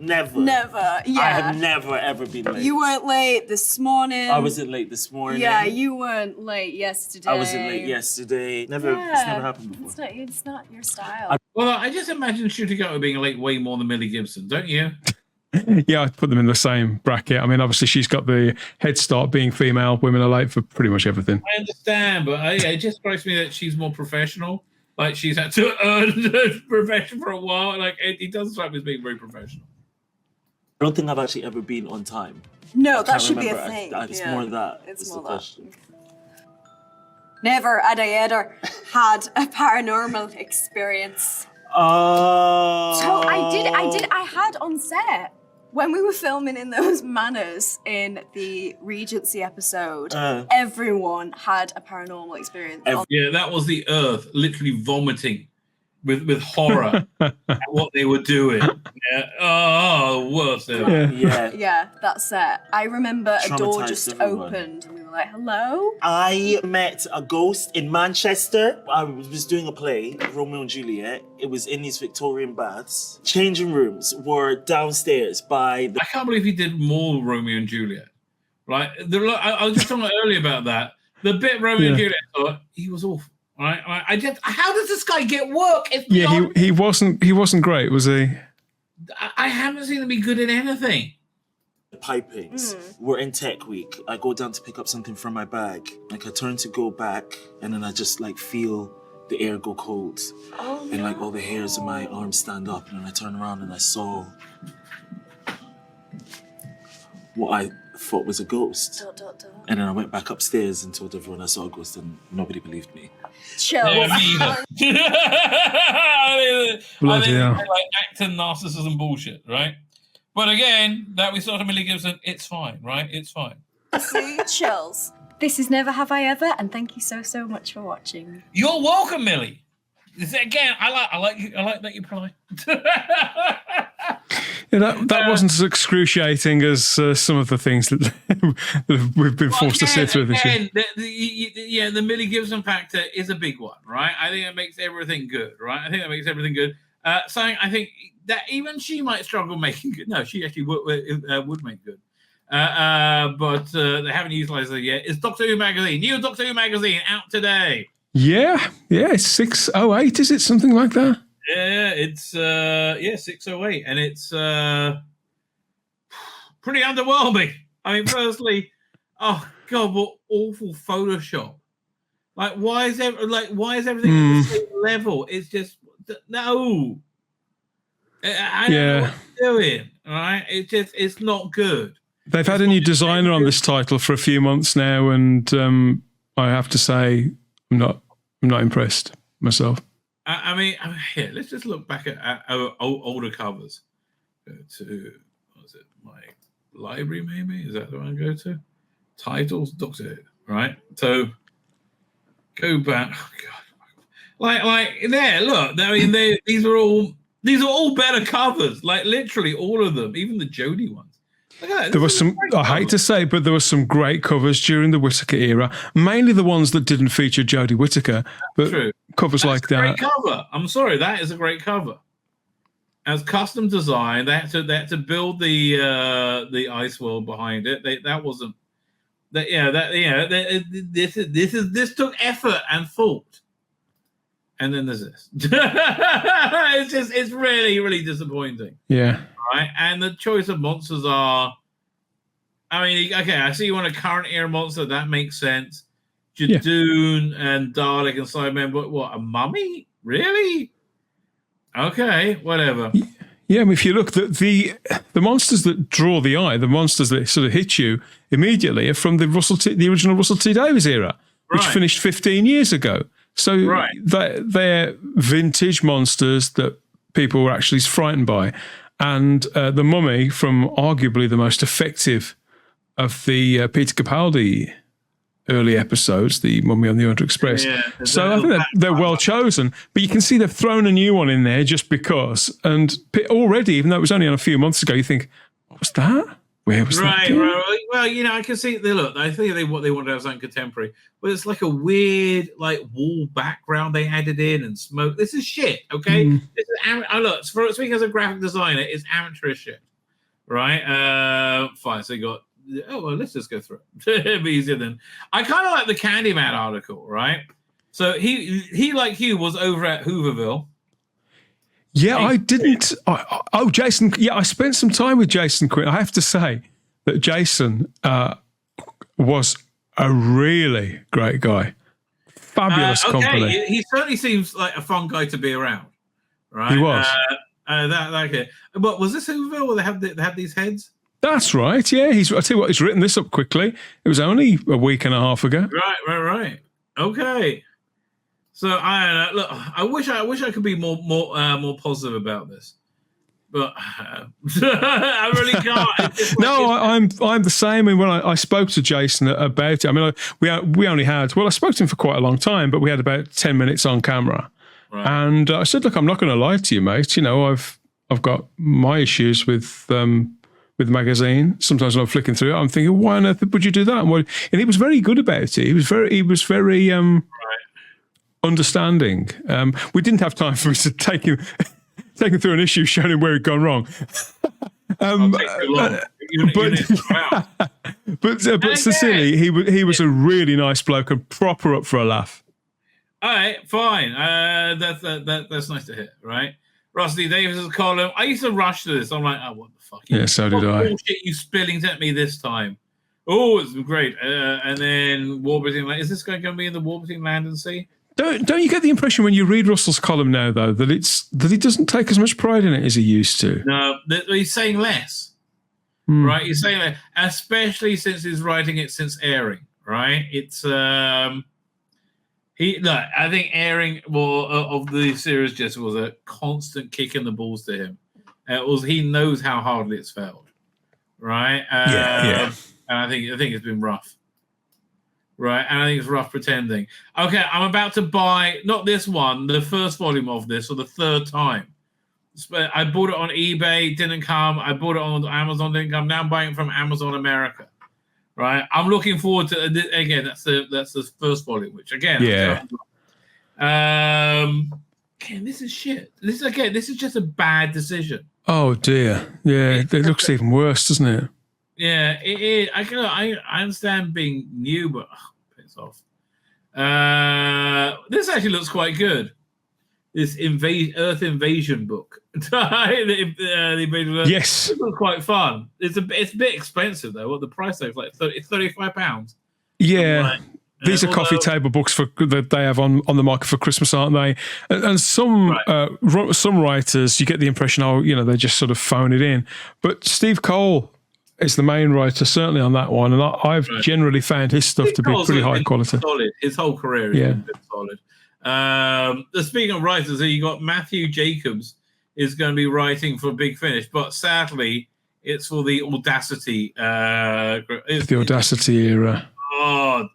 Yeah. I have never ever been late. You weren't late this morning. I wasn't late this morning. Yeah, you weren't late yesterday. I wasn't late yesterday. It's never happened before. It's not your style. Well, I just imagine Ncuti Gatwa being late way more than Millie Gibson, don't you? Yeah, I'd put them in the same bracket. I mean, obviously, she's got the head start being female. Women are late for pretty much everything. I understand, but it just strikes me that she's more professional. Like, she's had to earn the profession for a while. Like, it doesn't strike me as being very professional. I don't think I've actually ever been on time. No, that should be a thing. It's more that. It's more that. Never had I ever had a paranormal experience. Oh. So I had on set when we were filming in those manors in the Regency episode, everyone had a paranormal experience. Yeah, that was the Earth literally vomiting with horror at what they were doing. Yeah. Oh, worse ever. Yeah, that's it. I remember a door just opened and we were like, hello? I met a ghost in Manchester. I was doing a play, Romeo and Juliet. It was in these Victorian baths. Changing rooms were downstairs by the... I can't believe he did more Romeo and Juliet. Right? I was just talking earlier about that. The bit Romeo and Juliet, he was awful. Right? How does this guy get work? He wasn't great, was he? I haven't seen him be good at anything. Pipings. We're in tech week. I go down to pick up something from my bag. Like, I turn to go back, and then I just like feel the air go cold. And like all the hairs in my arms stand up, and then I turn around and I saw what I thought was a ghost. And then I went back upstairs and told everyone I saw a ghost, and nobody believed me. Chill. Me either. I think like acting narcissism bullshit, right? But again, that we saw to Millie Gibson, it's fine, right? It's fine. See, chills. This is Never Have I Ever, and thank you so much for watching. You're welcome, Millie. Again, I like you. I like that you're polite. That wasn't as excruciating as some of the things that we've been forced to sit through this year. The Millie Gibson factor is a big one, right? I think it makes everything good, right? I think that makes everything good. Something I think that even she might struggle making good. No, she actually would make good. But they haven't utilized it yet. It's Doctor Who magazine. New Doctor Who magazine out today. Yeah, it's 608, is it? Something like that? Yeah, it's 608, and it's pretty underwhelming. I mean, firstly, Oh God, what awful Photoshop! Like, why is everything at the same level? It's just no. I don't know what they're doing. All right, it's not good. They've had a new designer on this title for a few months now, and I have to say, I'm not impressed myself. I mean, here, let's just look back at our older covers. Go to, what was it, my library, maybe? Is that the one I go to? Titles, Doctor Who, right? So, go back. Oh, God. Like there, look. I mean, these are all better covers. Like, literally all of them, even the Jodie ones. There were some, I hate to say, but there were some great covers during the Whittaker era, mainly the ones that didn't feature Jodie Whittaker, but True. Covers That's like a great that. cover. I'm sorry, that is a great cover. As custom design, they had to build the ice world behind it. That wasn't that. This took effort and thought. And then there's this. It's really, really disappointing. Yeah. Right, and the choice of monsters are, I mean, okay, I see you want a current era monster, that makes sense. Jadoon and Dalek and Cybermen, but what, a mummy? Really? Okay, whatever. Yeah, I mean, if you look, the monsters that draw the eye, the monsters that sort of hit you immediately are from the original Russell T Davies era, which finished 15 years ago. So they're vintage monsters that people were actually frightened by. And the Mummy, from arguably the most effective of the Peter Capaldi early episodes, the Mummy on the Orient Express. Yeah, so I think they're well chosen. But you can see they've thrown a new one in there just because. And already, even though it was only on a few months ago, you think, what was that? Where was that? Right. Well, I can see I think what they wanted to have something contemporary, but it's like a weird wall background they added in and smoke. This is shit. Okay, this is look. Speaking as a graphic designer, it's amateurish shit. Right. Fine. So you got. Oh well, let's just go through it. It'll be easier then. I kind of like the Candyman article, right? So he like you was over at Hooverville. Yeah, I didn't. Jason. Yeah, I spent some time with Jason Quinn. I have to say that Jason was a really great guy. Fabulous company. He certainly seems like a fun guy to be around, right? He was. But was this Hooverville where they have these heads? That's right. Yeah, I tell you what, he's written this up quickly. It was only a week and a half ago. Right. Okay. So I look. I wish I could be more positive about this, but I really can't. No, I'm the same. And when I spoke to Jason about it, I mean, we only had. Well, I spoke to him for quite a long time, but we had about 10 minutes on camera. Right. And I said, "Look, I'm not going to lie to you, mate. You know, I've got my issues with the magazine. Sometimes when I'm flicking through it, I'm thinking, why on earth would you do that?" And he was very good about it. He was very understanding. We didn't have time for me to take him through an issue showing him where he'd gone wrong. But sincerely, he was a really nice bloke and proper up for a laugh. All right, fine. That's nice to hear, right? Rusty Davis's column. I used to rush to this. I'm like, oh, what the fuck? Yeah, so did I. Bullshit you spilling at me this time. Oh, it's great. And then Warburton Land. Is this guy going to be in the Warburton Land and Sea? Don't you get the impression when you read Russell's column now, though, that he doesn't take as much pride in it as he used to? No, he's saying less. Right? He's saying that, especially since he's writing it since airing. Right? It's I think airing of the series just was a constant kick in the balls to him. He knows how hardly it's failed. Right? Yeah. And I think it's been rough. Right, and I think it's rough pretending. Okay, I'm about to buy, not this one, the first volume of this for the third time. I bought it on eBay, didn't come. I bought it on Amazon, didn't come. Now I'm buying it from Amazon America. Right, I'm looking forward to, again, that's the first volume, which again, again, this is shit. This is just a bad decision. Oh dear, yeah, it looks even worse, doesn't it? Yeah, it is. I understand being new, but piss off. This actually looks quite good. this Earth invasion book. The invasion of Earth. Yes, it was quite fun. It's a bit expensive though. What the price tag is like? It's £35. Yeah. These are coffee table books that they have on the market for Christmas, aren't they? And some some writers, you get the impression, they just sort of phone it in. But Steve Cole is the main writer, certainly on that one, and I've generally found his stuff to be pretty high quality. Solid. His whole career has been solid. Speaking of writers, you got Matthew Jacobs is going to be writing for Big Finish, but sadly, it's for the Audacity. The Audacity era. Oh,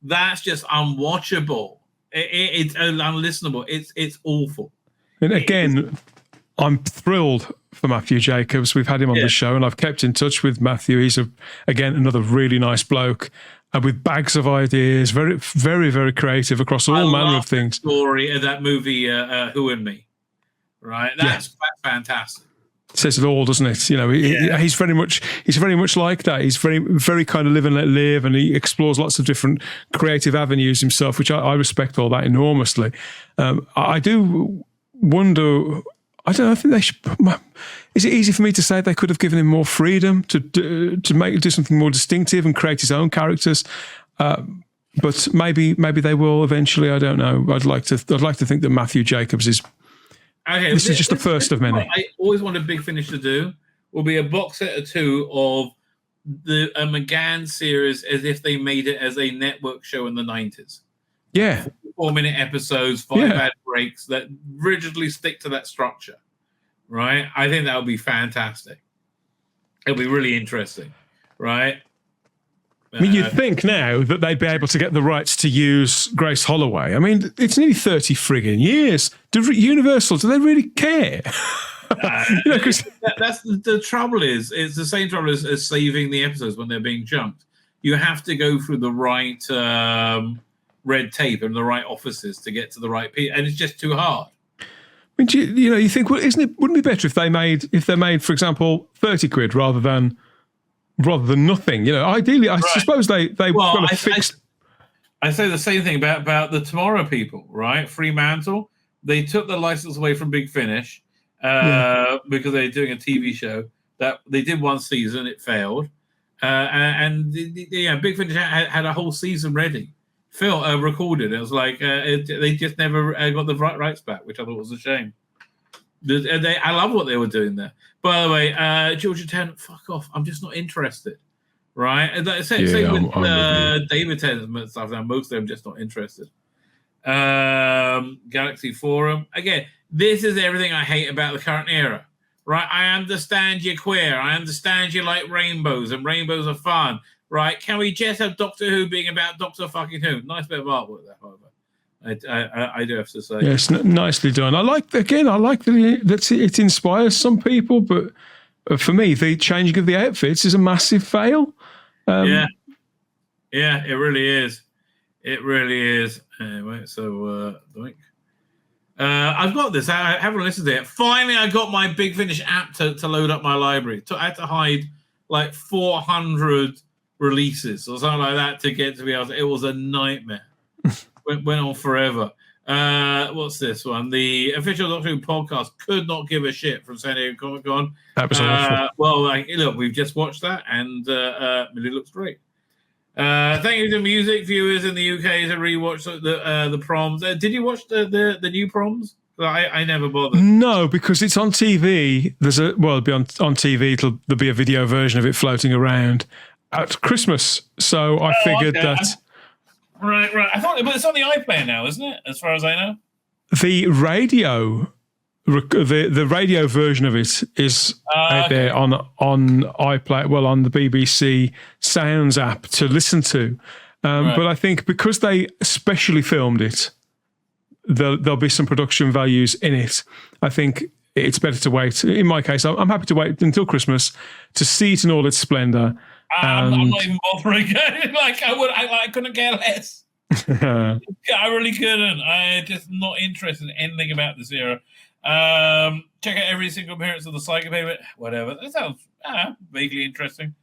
that's just unwatchable. It's unlistenable. It's awful. And again, I'm thrilled for Matthew Jacobs. We've had him on the show, and I've kept in touch with Matthew. He's again another really nice bloke, and with bags of ideas, very, very, very creative across all manner of things. Story of that movie, Who and Me, right? That's fantastic. It says it all, doesn't it? He's very much like that. He's very, very kind of live and let live, and he explores lots of different creative avenues himself, which I respect all that enormously. I do wonder. I don't know. I think they should. Is it easy for me to say they could have given him more freedom to do something more distinctive and create his own characters? But maybe they will eventually. I don't know. I'd like to think that Matthew Jacobs is. Okay, this is just the first of many. I always wanted Big Finish to do will be a box set or two of a McGann series as if they made it as a network show in the 90s. Yeah. 4-minute episodes, 5 ad breaks that rigidly stick to that structure, right? I think that would be fantastic. It'll be really interesting, right? I mean, you'd think now that they'd be able to get the rights to use Grace Holloway. I mean, it's nearly 30 frigging years. Universal, do they really care? That's the trouble is, it's the same trouble as saving the episodes when they're being junked. You have to go through the right red tape and the right offices to get to the right people, and it's just too hard. I mean, you think, well, wouldn't it be better if they made, for example, 30 quid rather than nothing? Ideally, I suppose they've got a fixed. I say the same thing about the Tomorrow people, right? Fremantle, they took the license away from Big Finish because they're doing a TV show that they did one season, it failed, and Big Finish had a whole season ready, recorded. It was like they just never got the rights back, which I thought was a shame. I love what they were doing there. By the way, Georgia Tennant, fuck off. I'm just not interested. Right? Same with David Tennant and stuff. Now, most of them just not interested. Galaxy Forum. Again, this is everything I hate about the current era. Right? I understand you're queer. I understand you like rainbows, and rainbows are fun. Right? Can we just have Doctor Who being about Doctor fucking Who? Nice bit of artwork there, however. I do have to say. Yes, nicely done. I like that it inspires some people, but for me, the changing of the outfits is a massive fail. Yeah, it really is. It really is. Anyway, so I've got this. I haven't listened to it. Finally, I got my Big Finish app to load up my library. I had to hide like 400 releases or something like that to get to be able to. It was a nightmare. Went on forever. What's this one? The official Doctor Who podcast could not give a shit from San Diego Comic-Con. That was awful. Well, look, we've just watched that, and Millie looks great. Thank you to music viewers in the UK to rewatch the proms. Did you watch the new proms? I never bothered. No, because it's on TV. It'll be on TV. There'll be a video version of it floating around at Christmas. So I figured that. Right. I thought, but it's on the iPlayer now, isn't it? As far as I know, the radio version of it is out there on iPlayer. Well, on the BBC Sounds app to listen to. But I think because they specially filmed it, there'll be some production values in it. I think it's better to wait. In my case, I'm happy to wait until Christmas to see it in all its splendor. I'm not even bothering. I couldn't care less. I really couldn't. I'm just not interested in anything about this era. Check out every single appearance of the Psycho Payment. Whatever. That sounds vaguely interesting.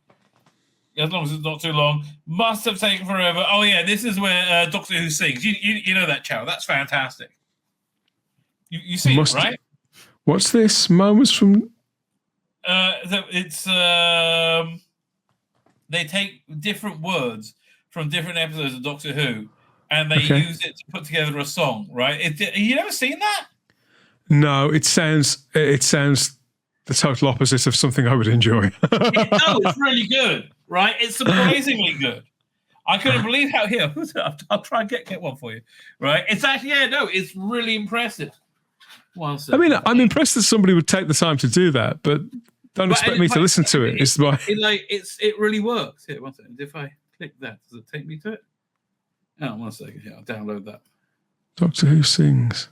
As long as it's not too long. Must have taken forever. Oh yeah, this is where Doctor Who sings. You know that channel. That's fantastic. You see it, right? What's this? Moments from... It's they take different words from different episodes of Doctor Who, and they use it to put together a song, right? You never seen that? No, it sounds the total opposite of something I would enjoy. It's really good, right? It's surprisingly good. I couldn't believe how here. I'll try and get one for you, right? It's actually it's really impressive. I mean, I'm impressed that somebody would take the time to do that, but don't expect me to listen to it. It really works. Here, one second. If I click that, does it take me to it? Oh, 1 second. Here, I'll download that. Doctor Who sings.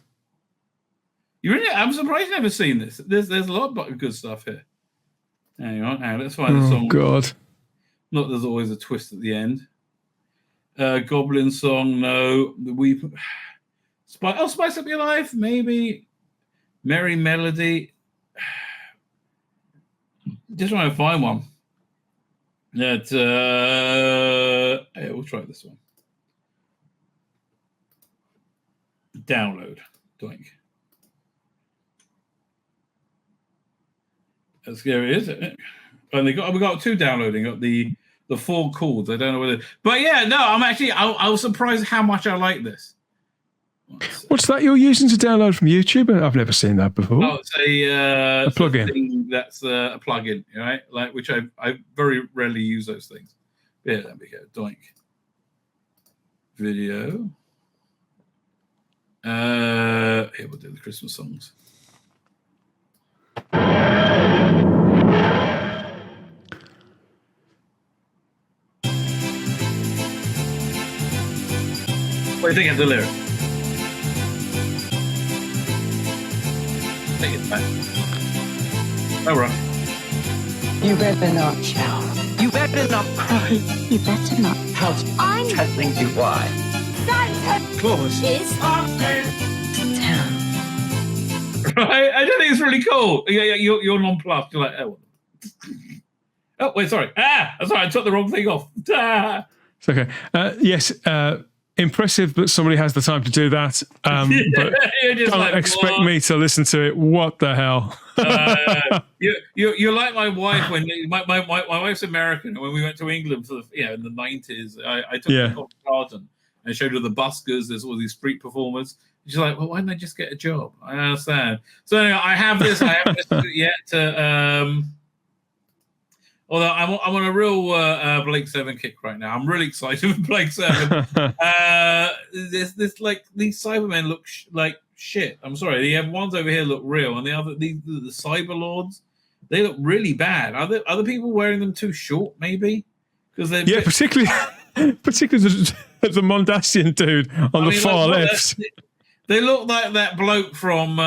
I'm surprised you've never seen this. There's a lot of good stuff here. Hang on, let's find the song. Oh God! Not there's always a twist at the end. Goblin song, no. Spice Up Your Life, maybe. Merry Melody. Just trying to find one. That we'll try this one. Download. Doink. That's scary, isn't it? And we got two downloading. Got the 4 chords. I don't know whether, but I was surprised how much I like this. What's that you're using to download from YouTube? I've never seen that before. Oh, it's a plugin. That's a plugin, right? Like which I very rarely use those things. Yeah, there we go. Doink. Video. Here we'll do the Christmas songs. What do you think of the lyric? Take it back. All right. You better not shout. You better not cry. You better not pout. I'm telling you why. Santa Claus is coming to town. Right? I don't think it's really cool. Yeah, you're nonplussed. You're like, oh, wait, sorry. Sorry, I took the wrong thing off. It's okay. Yes, impressive that somebody has the time to do that. But don't expect me to listen to it. What the hell? You're like my wife when my wife's American, and when we went to England for in the 90s, I took her to Covent Garden and showed her the buskers. There's all these street performers. She's like, well, why didn't I just get a job? I don't understand. So anyway, I haven't listened to it yet. Although I'm on a real Blake 7 kick right now. I'm really excited for Blake 7. This like these Cybermen look like shit. I'm sorry. The ones over here look real, and the Cyber Lords, they look really bad. Are the people wearing them too short? Maybe because they're particularly the Mondasian dude on the far left. They look like that bloke from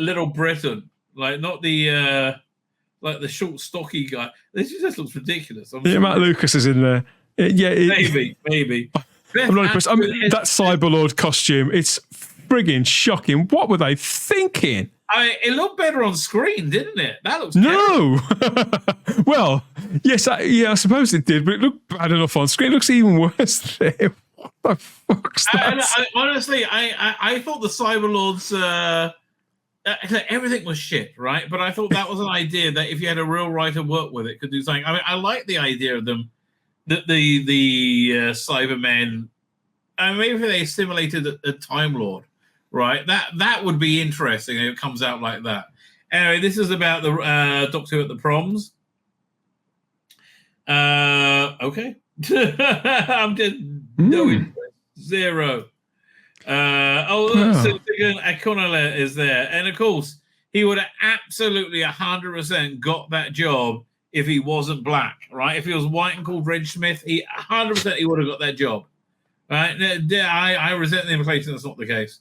Little Britain. Like not the like the short, stocky guy. This just looks ridiculous. Matt Lucas is in there. Maybe. I'm not impressed. I mean, that Cyberlord costume, it's frigging shocking. What were they thinking? It looked better on screen, didn't it? That looks no. Well, yes, I suppose it did, but it looked bad enough on screen. It looks even worse there. What the fuck's that? Honestly, I thought the Cyberlords. Everything was shit, right? But I thought that was an idea that if you had a real writer work with it, could do something. I mean, I like the idea of them, that the Cybermen. I mean, maybe if they simulated a Time Lord, right? That would be interesting if it comes out like that. Anyway, this is about the Doctor Who at the proms. Okay. I'm just no interest. Zero. Akonale is there, and of course he would have absolutely 100% got that job if he wasn't black, right? If he was white and called Reg Smith, he 100% he would have got that job, right? I resent the implication that's not the case.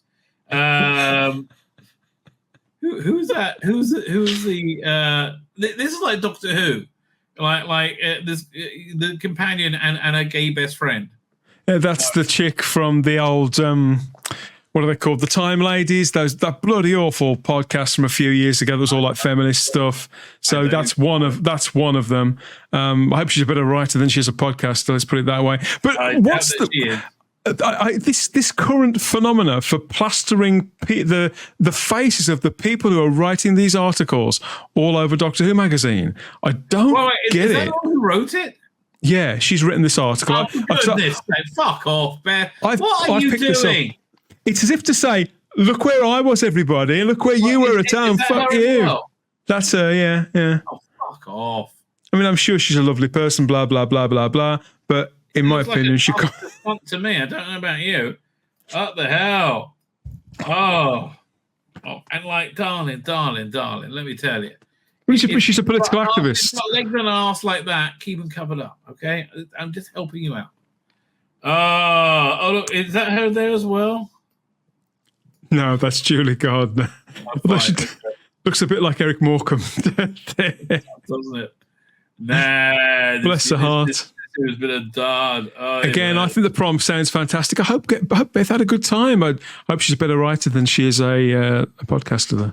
Who's that? Who's the? This is like Doctor Who, like this the companion and a gay best friend. Yeah, that's the chick from the old, what are they called? The Time Ladies. That bloody awful podcast from a few years ago. That was all like feminist stuff. So that's one of them. I hope she's a better writer than she is a podcaster. Let's put it that way. But this current phenomena for plastering the faces of the people who are writing these articles all over Doctor Who magazine. I don't get is it. that who wrote it? Yeah, she's written this article. Oh, for goodness sake, fuck off, Bear. What are I've you picked this up. doing? It's as if to say, look where I was, everybody. Look where you were at home. Fuck you. Well? That's her, yeah. Oh, fuck off. I mean, I'm sure she's a lovely person, blah, blah, blah, blah, blah. But in my opinion, she could... to me. I don't know about you. What the hell? Oh, and like, darling, let me tell you. She's a political activist. If you've got legs and an arse like that, keep them covered up, okay? I'm just helping you out. Oh, look, is that her there as well? No, that's Julie Gardner. Although she looks a bit like Eric Morecambe. Doesn't it? Nah. Bless her heart. This has been a dud. Oh, Again, I think the prom sounds fantastic. I hope Beth had a good time. I hope she's a better writer than she is a podcaster, though.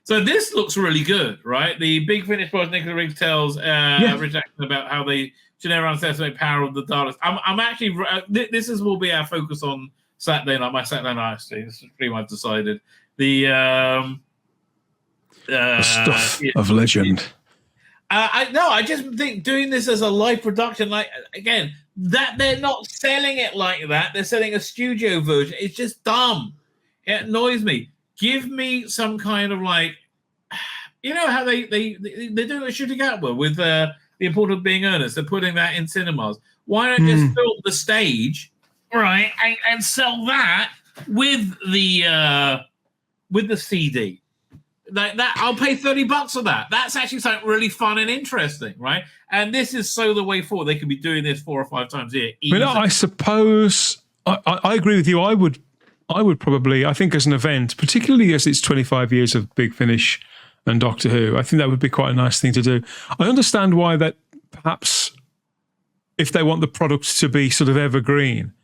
So this looks really good, right? The Big Finish boys, Nicola Riggs tells Rich Jackson about how they should never underestimate power of the Daleks. I'm actually this will be our focus on Saturday night. My Saturday night stream. This is pretty much decided. The stuff of legend. I just think doing this as a live production, like again, that they're not selling it like that. They're selling a studio version. It's just dumb. It annoys me. Give me some kind of like, you know how they do it Ncuti Gatwa with the importance of being earnest. They're putting that in cinemas. Why not just fill the stage, right, and sell that with the CD? Like that, I'll pay $30 for that. That's actually something really fun and interesting, right? And this is so the way forward. They could be doing this 4 or 5 times a year. I suppose I agree with you. I would probably, I think as an event, particularly as it's 25 years of Big Finish and Doctor Who, I think that would be quite a nice thing to do. I understand why that perhaps if they want the product to be sort of evergreen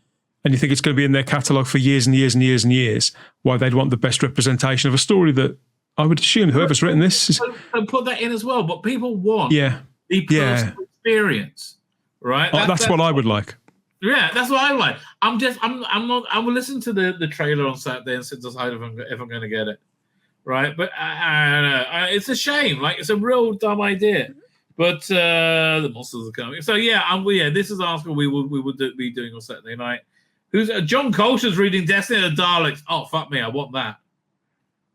and you think it's going to be in their catalogue for years and years and years and years, why they'd want the best representation of a story that I would assume whoever's written this is... So put that in as well, but people want the personal experience, right? That's what I would like. Yeah, that's what I like. I will listen to the trailer on Saturday and decide if I'm going to get it, right? But I don't know. It's a shame. Like it's a real dumb idea, but the monsters are coming. So this is an article we will be doing on Saturday night. Who's John Colter's reading Destiny of the Daleks? Oh fuck me, I want that.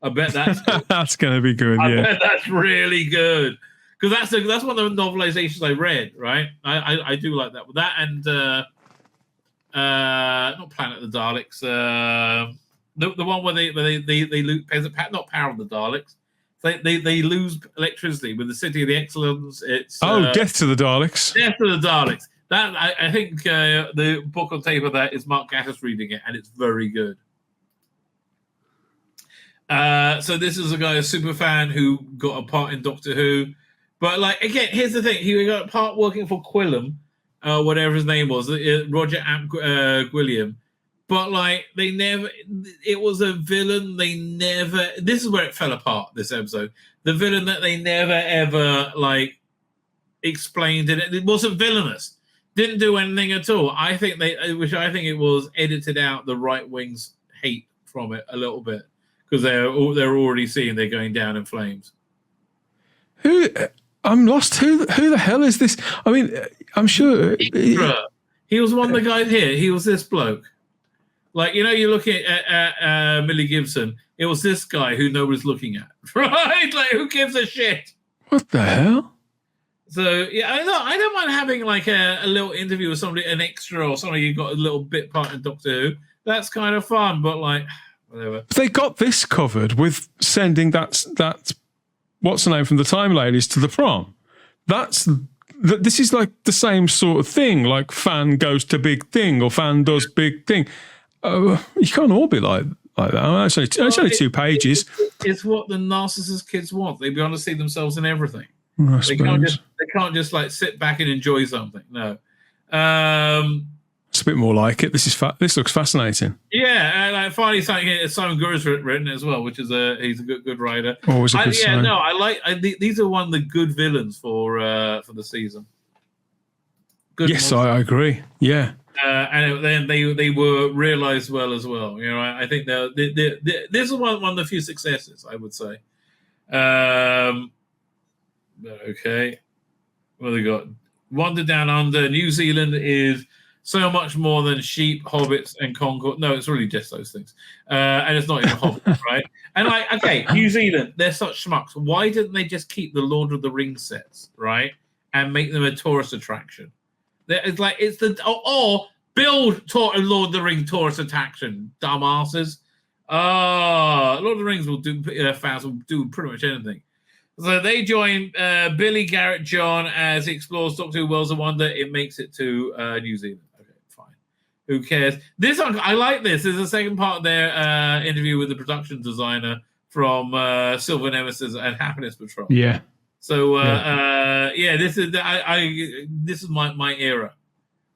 I bet that's good. That's going to be good. I bet that's really good because that's one of the novelizations I read. Right, I do like that. With that and. Not Planet of the Daleks. The one where they lose, not Power of the Daleks. They lose electricity with the City of the Excellence. It's Death to the Daleks. Death to the Daleks. That I think the book on tape of that is Mark Gatiss reading it, and it's very good. So this is a guy, a super fan who got a part in Doctor Who, but like again, here's the thing: he got a part working for Quillam. Whatever his name was, Roger Guilliam. But like they never, it was a villain. They never. This is where it fell apart. This episode, the villain that they never ever like explained it. It wasn't villainous. Didn't do anything at all. I think it was edited out. The right wing's hate from it a little bit because they're already seeing they're going down in flames. I'm lost. Who the hell is this? I mean, I'm sure he was one of the guys here. He was this bloke. Like, you know, you're looking at Millie Gibson. It was this guy who nobody's looking at, right? Like, who gives a shit? What the hell? So, yeah, I don't mind having, like, a little interview with somebody, an extra or somebody who got a little bit part in Doctor Who. That's kind of fun, but, like, whatever. They got this covered with sending that what's the name from the Time Ladies to the prom. This is like the same sort of thing, like fan goes to big thing or fan does big thing. You can't all be like that. It's only 2 pages. It's what the narcissist kids want. They want to see themselves in everything. They can't just like sit back and enjoy something. No. It's a bit more like it. This looks fascinating. Yeah, and I finally Simon Guru's written it as well, which is he's a good writer. Always a good sign. No, these are one of the good villains for the season. Good. Yes, I agree. Yeah. And then they were realized well as well. You know, I think this is one of the few successes, I would say. Okay, what have we got? Wander Down Under. New Zealand is so much more than sheep, hobbits, and Concord. No, it's really just those things. And it's not even hobbits, right? And like, okay, New Zealand, they're such schmucks. Why didn't they just keep the Lord of the Rings sets, right? And make them a tourist attraction? It's like, it's the, or build Lord of the Rings tourist attraction, dumbasses. Lord of the Rings will do, fans will do pretty much anything. So they join Billy Garrett John as he explores Doctor Who Worlds of Wonder. It makes it to New Zealand. Okay, fine. Who cares? This one, I like this. There's a second part of their interview with the production designer from Silver Nemesis and Happiness Patrol. Yeah. So this is this is my era.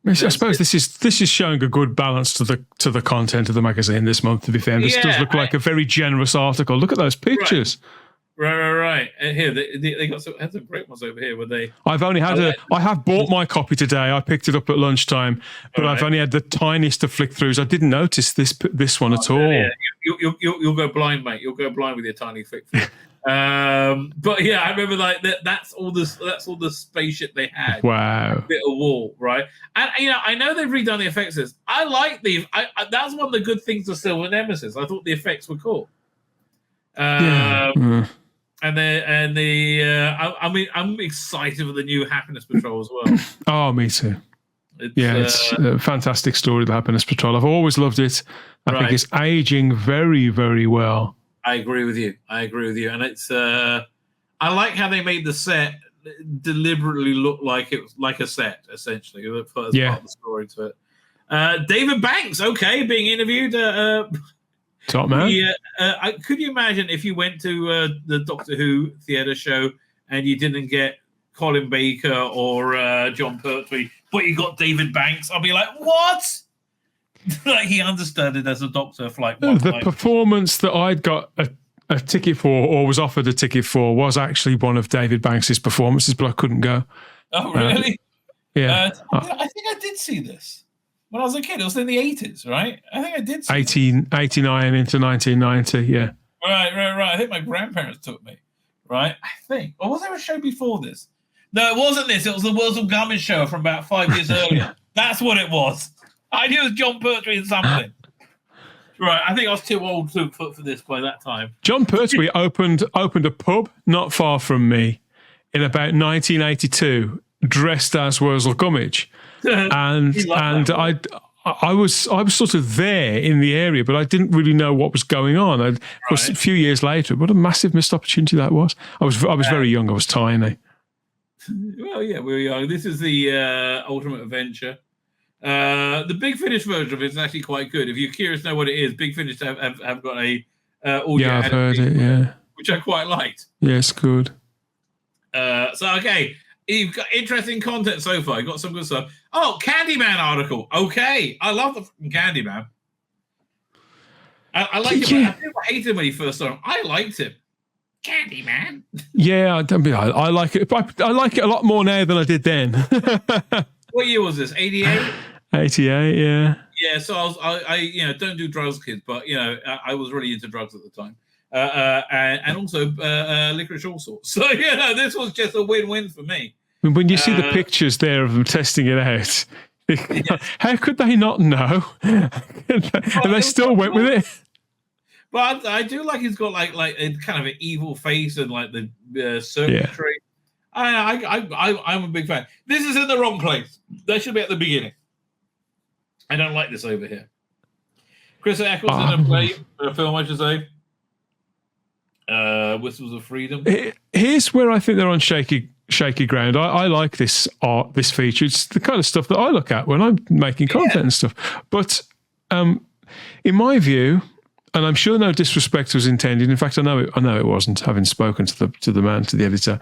I suppose this is showing a good balance to the content of the magazine this month. To be fair, this does look like a very generous article. Look at those pictures. Right. And here they got some great ones over here. Where they? I have bought my copy today. I picked it up at lunchtime, but I've only had the tiniest of flick throughs. I didn't notice this one at all. Yeah. You'll go blind, mate. You'll go blind with your tiny flick through. But yeah, I remember like that's all the spaceship they had. Wow. Bit of wall, right? And I know they've redone the effects. I like these. That's one of the good things of Silver Nemesis. I thought the effects were cool. And I'm excited for the new Happiness Patrol as well. Oh, me too. It's a fantastic story, the Happiness Patrol. I've always loved it. I think it's aging very, very well. I agree with you. And it's I like how they made the set deliberately look like it was like a set, essentially. As part of the story to it. David Banks, being interviewed. Top man. Could you imagine if you went to the Doctor Who theatre show and you didn't get Colin Baker or John Pertwee, but you got David Banks? I'd be like, what? Like he understood it as a Doctor for like one The performance that I'd got a ticket for or was offered a ticket for was actually one of David Banks's performances, but I couldn't go. Oh, really? Yeah. I think I did see this. When I was a kid, it was in the 80s, right? I think I did see 1889 into 1990, yeah. Right. I think my grandparents took me, right? I think. Or was there a show before this? No, it wasn't this. It was the Worlds of Garmin show from about 5 years earlier. That's what it was. I knew it was John Pertwee and something. Right, I think I was too old for this by that time. John Pertwee opened a pub not far from me in about 1982, dressed as Wurzel Gummidge. And I was sort of there in the area, but I didn't really know what was going on. Of course, a few years later, what a massive missed opportunity that was. I was very young. I was tiny. Well, yeah, we were young. This is the Ultimate Adventure. The Big Finish version of it is actually quite good. If you're curious to know what it is, Big Finish have got a audio. Yeah, I've heard it. Yeah, which I quite liked. Yeah, it's good. You've got interesting content so far. You've got some good stuff. Oh, Candyman article. Okay. I love the Candyman. I like him. I hated him when he first saw him. I liked him. Candyman. Yeah, I like it. I like it a lot more now than I did then. What year was this? 88? 88, yeah. Yeah, so I don't do drugs, kids, but I was really into drugs at the time. And also licorice all sorts. So, this was just a win-win for me. When you see the pictures there of them testing it out, how could they not know? And they still went with it. But I do like he's got like a kind of an evil face and like the circuitry. Yeah. I'm a big fan. This is in the wrong place. That should be at the beginning. I don't like this over here. Chris Eccleston in a film, I should say. Whistles of Freedom. Here's where I think they're on shaky ground. I like this feature. It's the kind of stuff that I look at when I'm making content and stuff. But in my view, and I'm sure no disrespect was intended. In fact, I know it wasn't. Having spoken to the editor,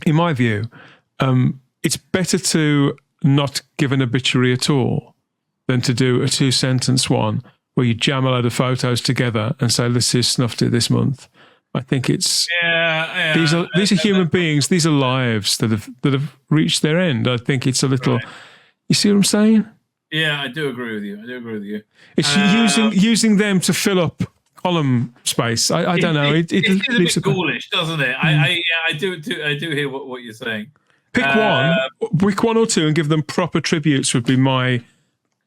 in my view, it's better to not give an obituary at all than to do a 2-sentence one where you jam a load of photos together and say, "This is snuffed it this month." I think it's these are human beings. These are lives that have reached their end. I think it's a little. You see what I'm saying? Yeah, I do agree with you. It's using them to fill up column space. I don't know. It it's a leaves bit ghoulish, doesn't it? I do hear what you're saying. Pick one or two, and give them proper tributes. Would be my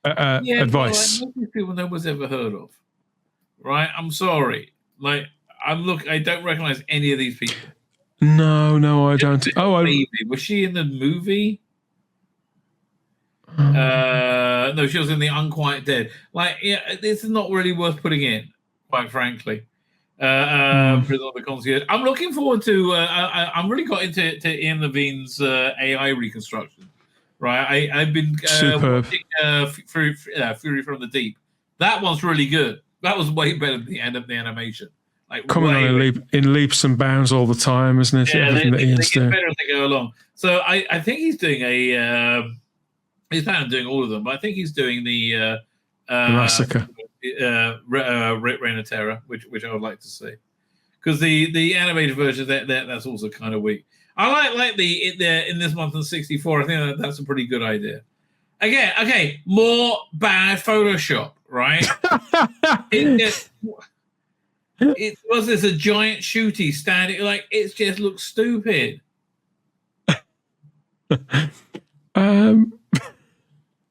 advice. Well, most people no one's ever heard of, right? I'm sorry. Like I don't recognize any of these people. No, I don't. Was she in the movie? No, she was in the Unquiet Dead. Like, yeah, this is not really worth putting in, quite frankly. Prison of the Concierge. I'm looking forward to. I'm really got into Ian Levine's AI reconstruction. Right, I've been watching Fury from the Deep. That one's really good. That was way better than the end of the animation. Like coming on in leaps and bounds all the time, isn't it? Yeah, Everything they Ian's get doing. better as they go along. So I think he's doing a. He's planning on doing all of them, but I think he's doing the Massacre. Reign of Terror, which I would like to see, because the animated version that's also kind of weak. I like the in this month in '64. I think that's a pretty good idea. Again, okay, more bad Photoshop, right? It was this a giant shooty standing like it just looks stupid.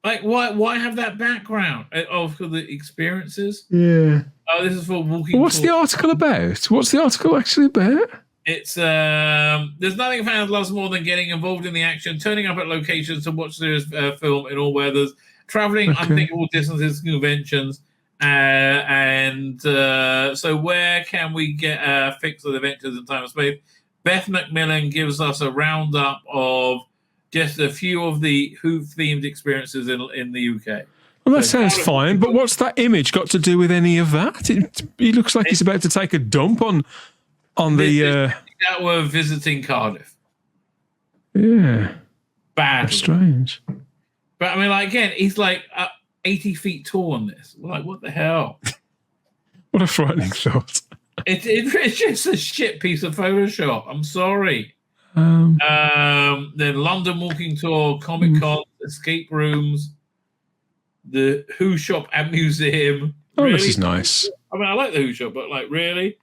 Like why have that background for the experiences? Yeah. Oh, this is for walking. What's the article about? What's the article actually about? It's there's nothing fans loves more than getting involved in the action, turning up at locations to watch the film in all weathers, traveling unthinkable distances, conventions, and so where can we get a fix of the adventures in time and space? Beth McMillan gives us a roundup of just a few of the Who-themed experiences in the UK. Well, that sounds fine, but what's that image got to do with any of that? He looks like he's about to take a dump on the. That were visiting Cardiff. Yeah. Bad. Strange. But I mean, like again, he's like 80 feet tall on this. Like, what the hell? What a frightening thought. It's just a shit piece of Photoshop. I'm sorry. Then London walking tour, Comic Con, escape rooms, the Who shop and museum. Oh, really? This is nice. I mean, I like the Who shop, but like, really,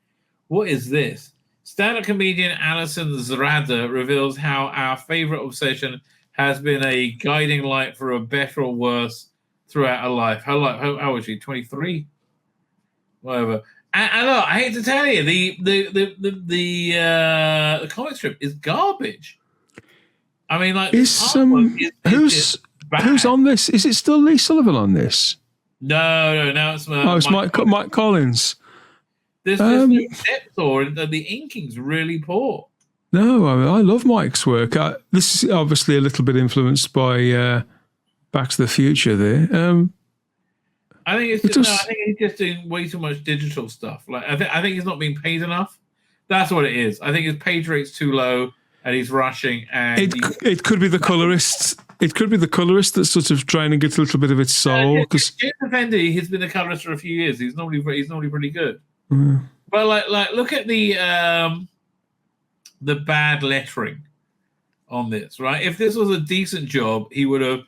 what is this? Stand-up comedian Alison Zrada reveals how our favorite obsession has been a guiding light for a better or worse throughout her life. How was she? 23, whatever. And look, I hate to tell you, the comic strip is garbage. I mean, like, who's on this? Is it still Lee Sullivan on this? No, it's it's Mike Collins. There's no depth, or the inking's really poor. No, I love Mike's work. This is obviously a little bit influenced by Back to the Future. There, I think I think he's just doing way too much digital stuff. Like I think he's not being paid enough. That's what it is. I think his page rate's too low, and he's rushing. And it could be the colorist. It could be the colorist that's sort of draining it a little bit of its soul. Because James Effendi, he's been a colorist for a few years. He's normally pretty good. Mm. But like look at the bad lettering on this, right? If this was a decent job, he would have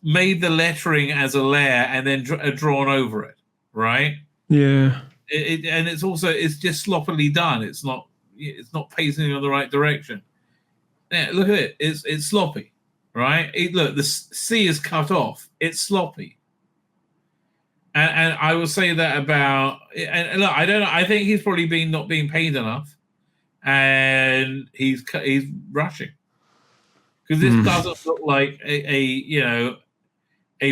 made the lettering as a layer and then drawn over it, right? Yeah. And it's just sloppily done. It's not pacing in the right direction. Yeah, look at it. It's sloppy, right? Look, the C is cut off. It's sloppy. And I will say that about. And look, I don't know. I think he's probably not being paid enough, and he's rushing because this doesn't look like a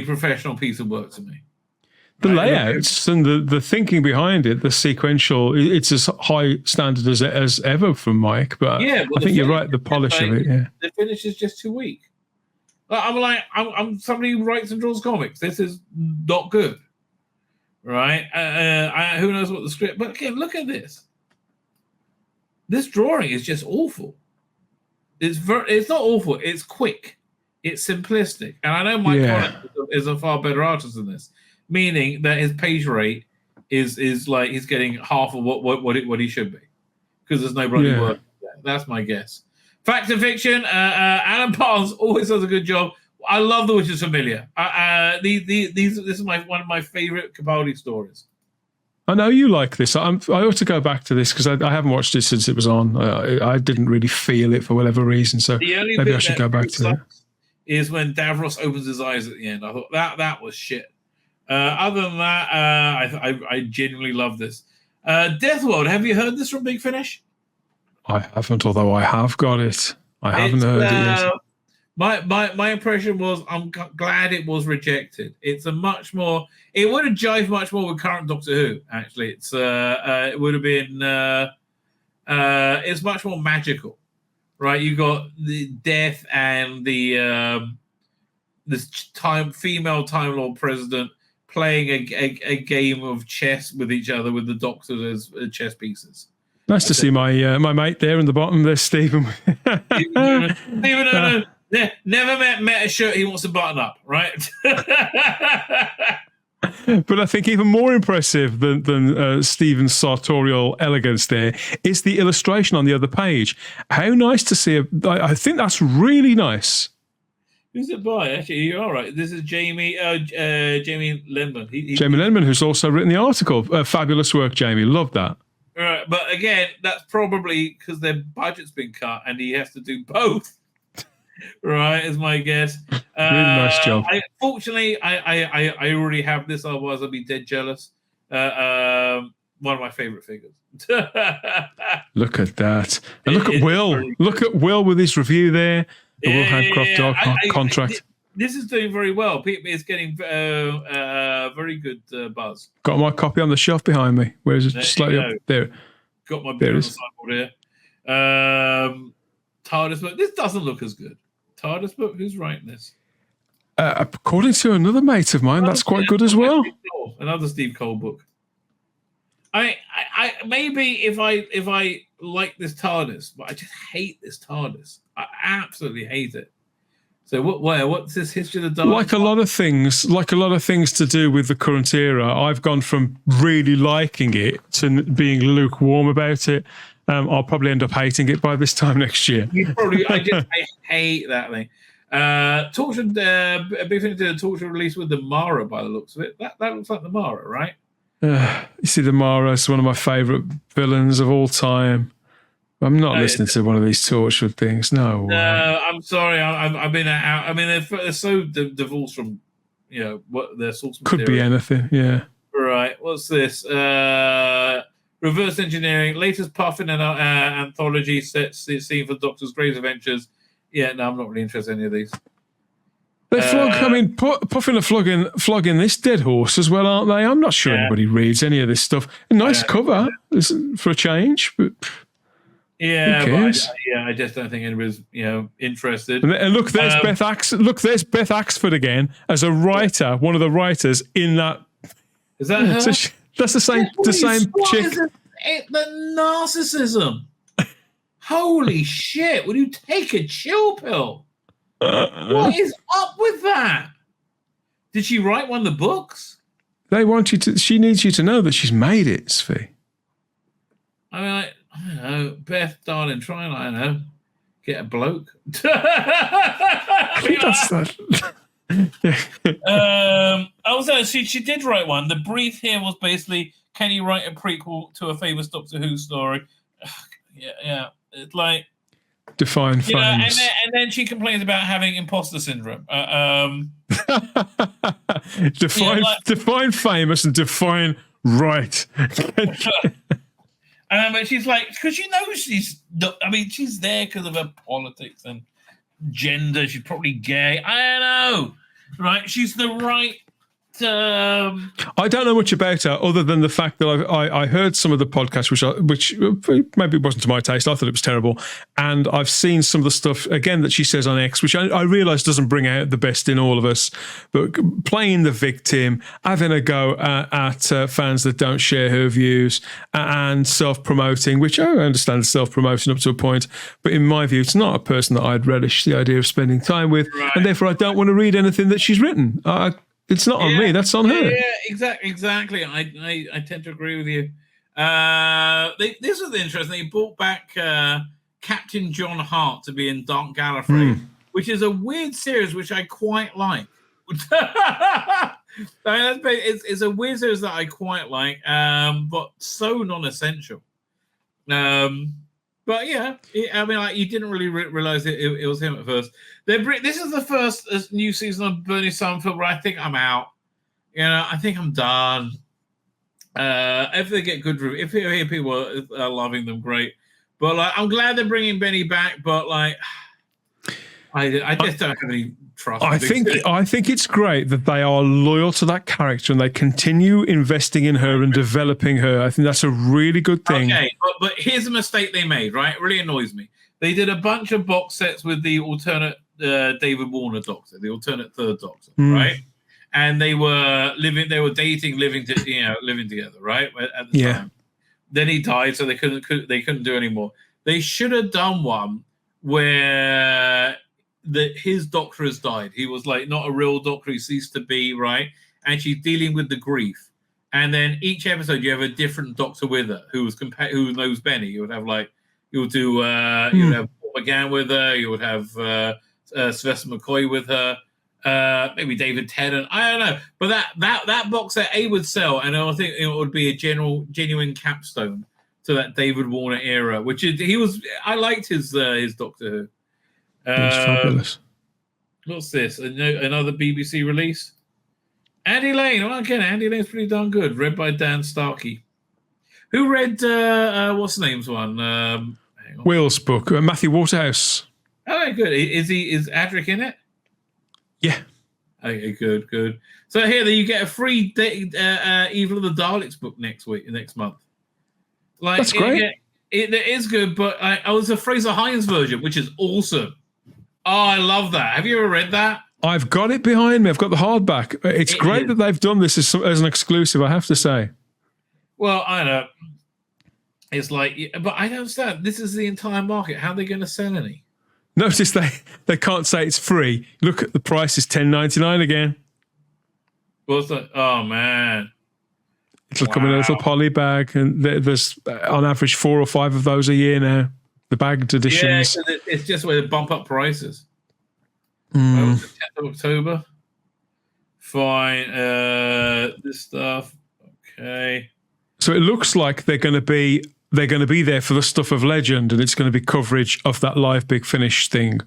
professional piece of work to me. The layouts and the thinking behind it, the sequential, it's as high standard as ever from Mike. But I think you're right. The polish of it, yeah. The finish is just too weak. I'm somebody who writes and draws comics. This is not good. Right? Who knows what the script? But again, look at this. This drawing is just awful. It's not awful. It's quick. It's simplistic. And I know Mike Collins is a far better artist than this, meaning that his page rate is like he's getting half of what he should be because there's no bloody work. That's my guess. Fact and fiction. Alan Barnes always does a good job. I love The Witch is Familiar. This is one of my favorite Capaldi stories. I know you like this. I ought to go back to this because I haven't watched it since it was on. I didn't really feel it for whatever reason, so maybe I should go back to it. Is when Davros opens his eyes at the end. I thought that was shit. Other than that, I genuinely love this. Death World, have you heard this from Big Finish? I haven't, although I have got it. I haven't heard it yet. My impression was I'm glad it was rejected. It's a much more. It would have jived much more with current Doctor Who. Actually, it would have been. It's much more magical, right? You got the death and the this female Time Lord president playing a game of chess with each other with the Doctor as chess pieces. Nice to see my mate there in the bottom. There's Stephen. Stephen, never met a shirt he wants to button up, right? But I think even more impressive than Stephen's sartorial elegance there is the illustration on the other page. How nice to see! I think that's really nice. Who's it by? Actually, you're all right. This is Jamie Lenman. Jamie Lenman, who's also written the article. Fabulous work, Jamie. Love that. Right, but again, that's probably because their budget's been cut and he has to do both. Right, is my guess. Really nice job. Fortunately, I already have this. Otherwise, I'd be dead jealous. One of my favorite figures. Look at that, and look at Will. Look at Will with his review there. The Will Handcroft dog contract. This is doing very well. It's getting very good buzz. Got my copy on the shelf behind me. Where is it? Slightly up there. Got my beer on the sideboard here. TARDIS book. This doesn't look as good. TARDIS book. Who's writing this? According to another mate of mine, that's quite good as well. Another Steve Cole book. I maybe if I like this TARDIS, but I just hate this TARDIS. I absolutely hate it. So what's this history of the Daleks? Like a lot of things to do with the current era, I've gone from really liking it to being lukewarm about it. I'll probably end up hating it by this time next year. I hate that thing. Torture, a big thing to do. Torture release with the Mara by the looks of it. That looks like the Mara, right? You see, the Mara is one of my favourite villains of all time. I'm not listening to one of these Torchwood things. No. I'm sorry. I've been out. I mean, they're so divorced from, what their source material. Could be anything. Yeah. Right. What's this? Reverse engineering. Latest Puffin and anthology sets the scene for Doctor's greatest adventures. Yeah. No, I'm not really interested in any of these. They Puffin are flogging this dead horse as well, aren't they? I'm not sure anybody reads any of this stuff. A nice cover for a change, but. Yeah, I just don't think anybody's interested. And look, there's Beth Axford again as a writer, one of the writers in that. Is that her? That's the same chick. The narcissism. Holy shit! Would you take a chill pill? What is up with that? Did she write one of the books? They want you to. She needs you to know that she's made it, Tzvi. I mean, I don't know, Beth, darling, try and, I don't know, get a bloke. Also, she did write one. The brief here was basically, can you write a prequel to a famous Doctor Who story? Yeah. It's like... Define famous. And then she complains about having imposter syndrome. Define famous and define right. But she's like, because she knows she's there because of her politics and gender. She's probably gay. I don't know. Right? She's the right. I don't know much about her other than the fact that I heard some of the podcasts, which maybe it wasn't to my taste. I thought it was terrible. And I've seen some of the stuff, again, that she says on X, which I realise doesn't bring out the best in all of us. But playing the victim, having a go at fans that don't share her views, and self-promoting, which I understand self-promoting up to a point. But in my view, it's not a person that I'd relish the idea of spending time with. Right. And therefore, I don't want to read anything that she's written. It's not on me. That's on her. Yeah, exactly. I tend to agree with you. This was interesting. They brought back Captain John Hart to be in Dark Gallifrey, which is a weird series which I quite like. It's a weird series that I quite like, but so non-essential. But yeah, I mean, like, you didn't really realize it was him at first. This is the first new season of Bernie Summerfield where I think I'm out. You know, I think I'm done. If they get good reviews, if you hear people are loving them, great. But like, I'm glad they're bringing Benny back. But like, I just don't have any trust. I think it's great that they are loyal to that character and they continue investing in her and developing her. I think that's a really good thing. Okay, but here's a mistake they made. Right, it really annoys me. They did a bunch of box sets with the alternate David Warner Doctor, the alternate third Doctor, right? And they were dating, living together, right? At the time. Then he died, so they couldn't do anymore. They should have done one where his doctor has died. He was like not a real doctor; he ceased to be, right? And she's dealing with the grief. And then each episode, you have a different doctor with her who knows Benny. You would have you would have Paul McGann with her. You would have Sylvester McCoy with her. Maybe David Tennant. I don't know. But that box set would sell, and I think it would be a genuine capstone to that David Warner era. I liked his Doctor Who. It's fabulous. What's this? Another BBC release? Andy Lane. Well, again, Andy Lane's pretty darn good. Read by Dan Starkey. Who read what's the name's one? Will's book. Matthew Waterhouse. Oh, good. Is Adric in it? Yeah. Okay, good. So here, you get a free Evil of the Daleks book next month. Like, that's great. It is good, but I was a Fraser Hines version, which is awesome. Oh, I love that. Have you ever read that? I've got it behind me. I've got the hardback. It's great that they've done this as an exclusive, I have to say. Well, I know. It's like, but I don't understand. This is the entire market. How are they going to sell any? Notice they can't say it's free. Look at the price is $10.99 again. What's that? Oh man! It'll come in a little poly bag, and there's on average 4 or 5 of those a year now. The bagged editions. Yeah, it's just where they bump up prices. The 10th of October. Fine. This stuff. Okay. So it looks like they're going to be there for the Stuff of Legend, and it's going to be coverage of that Live Big Finish thing,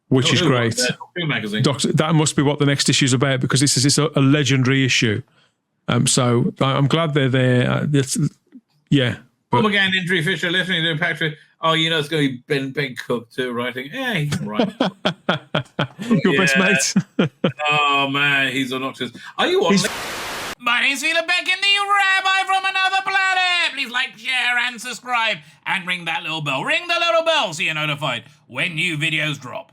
which is great. That must be what the next issue is about, because this is a legendary issue. So I'm glad they're there. Yeah. Paul McGann, Injury Fisher, listening to Patrick. Oh, it's going to be Ben Cook too, writing. Yeah, he's right. Your best mate. Oh man, he's obnoxious. Are you on? My name's Tzvi Lebetkin, the Rabbi from another planet. Please like, share, and subscribe, and ring that little bell. Ring the little bell so you're notified when new videos drop.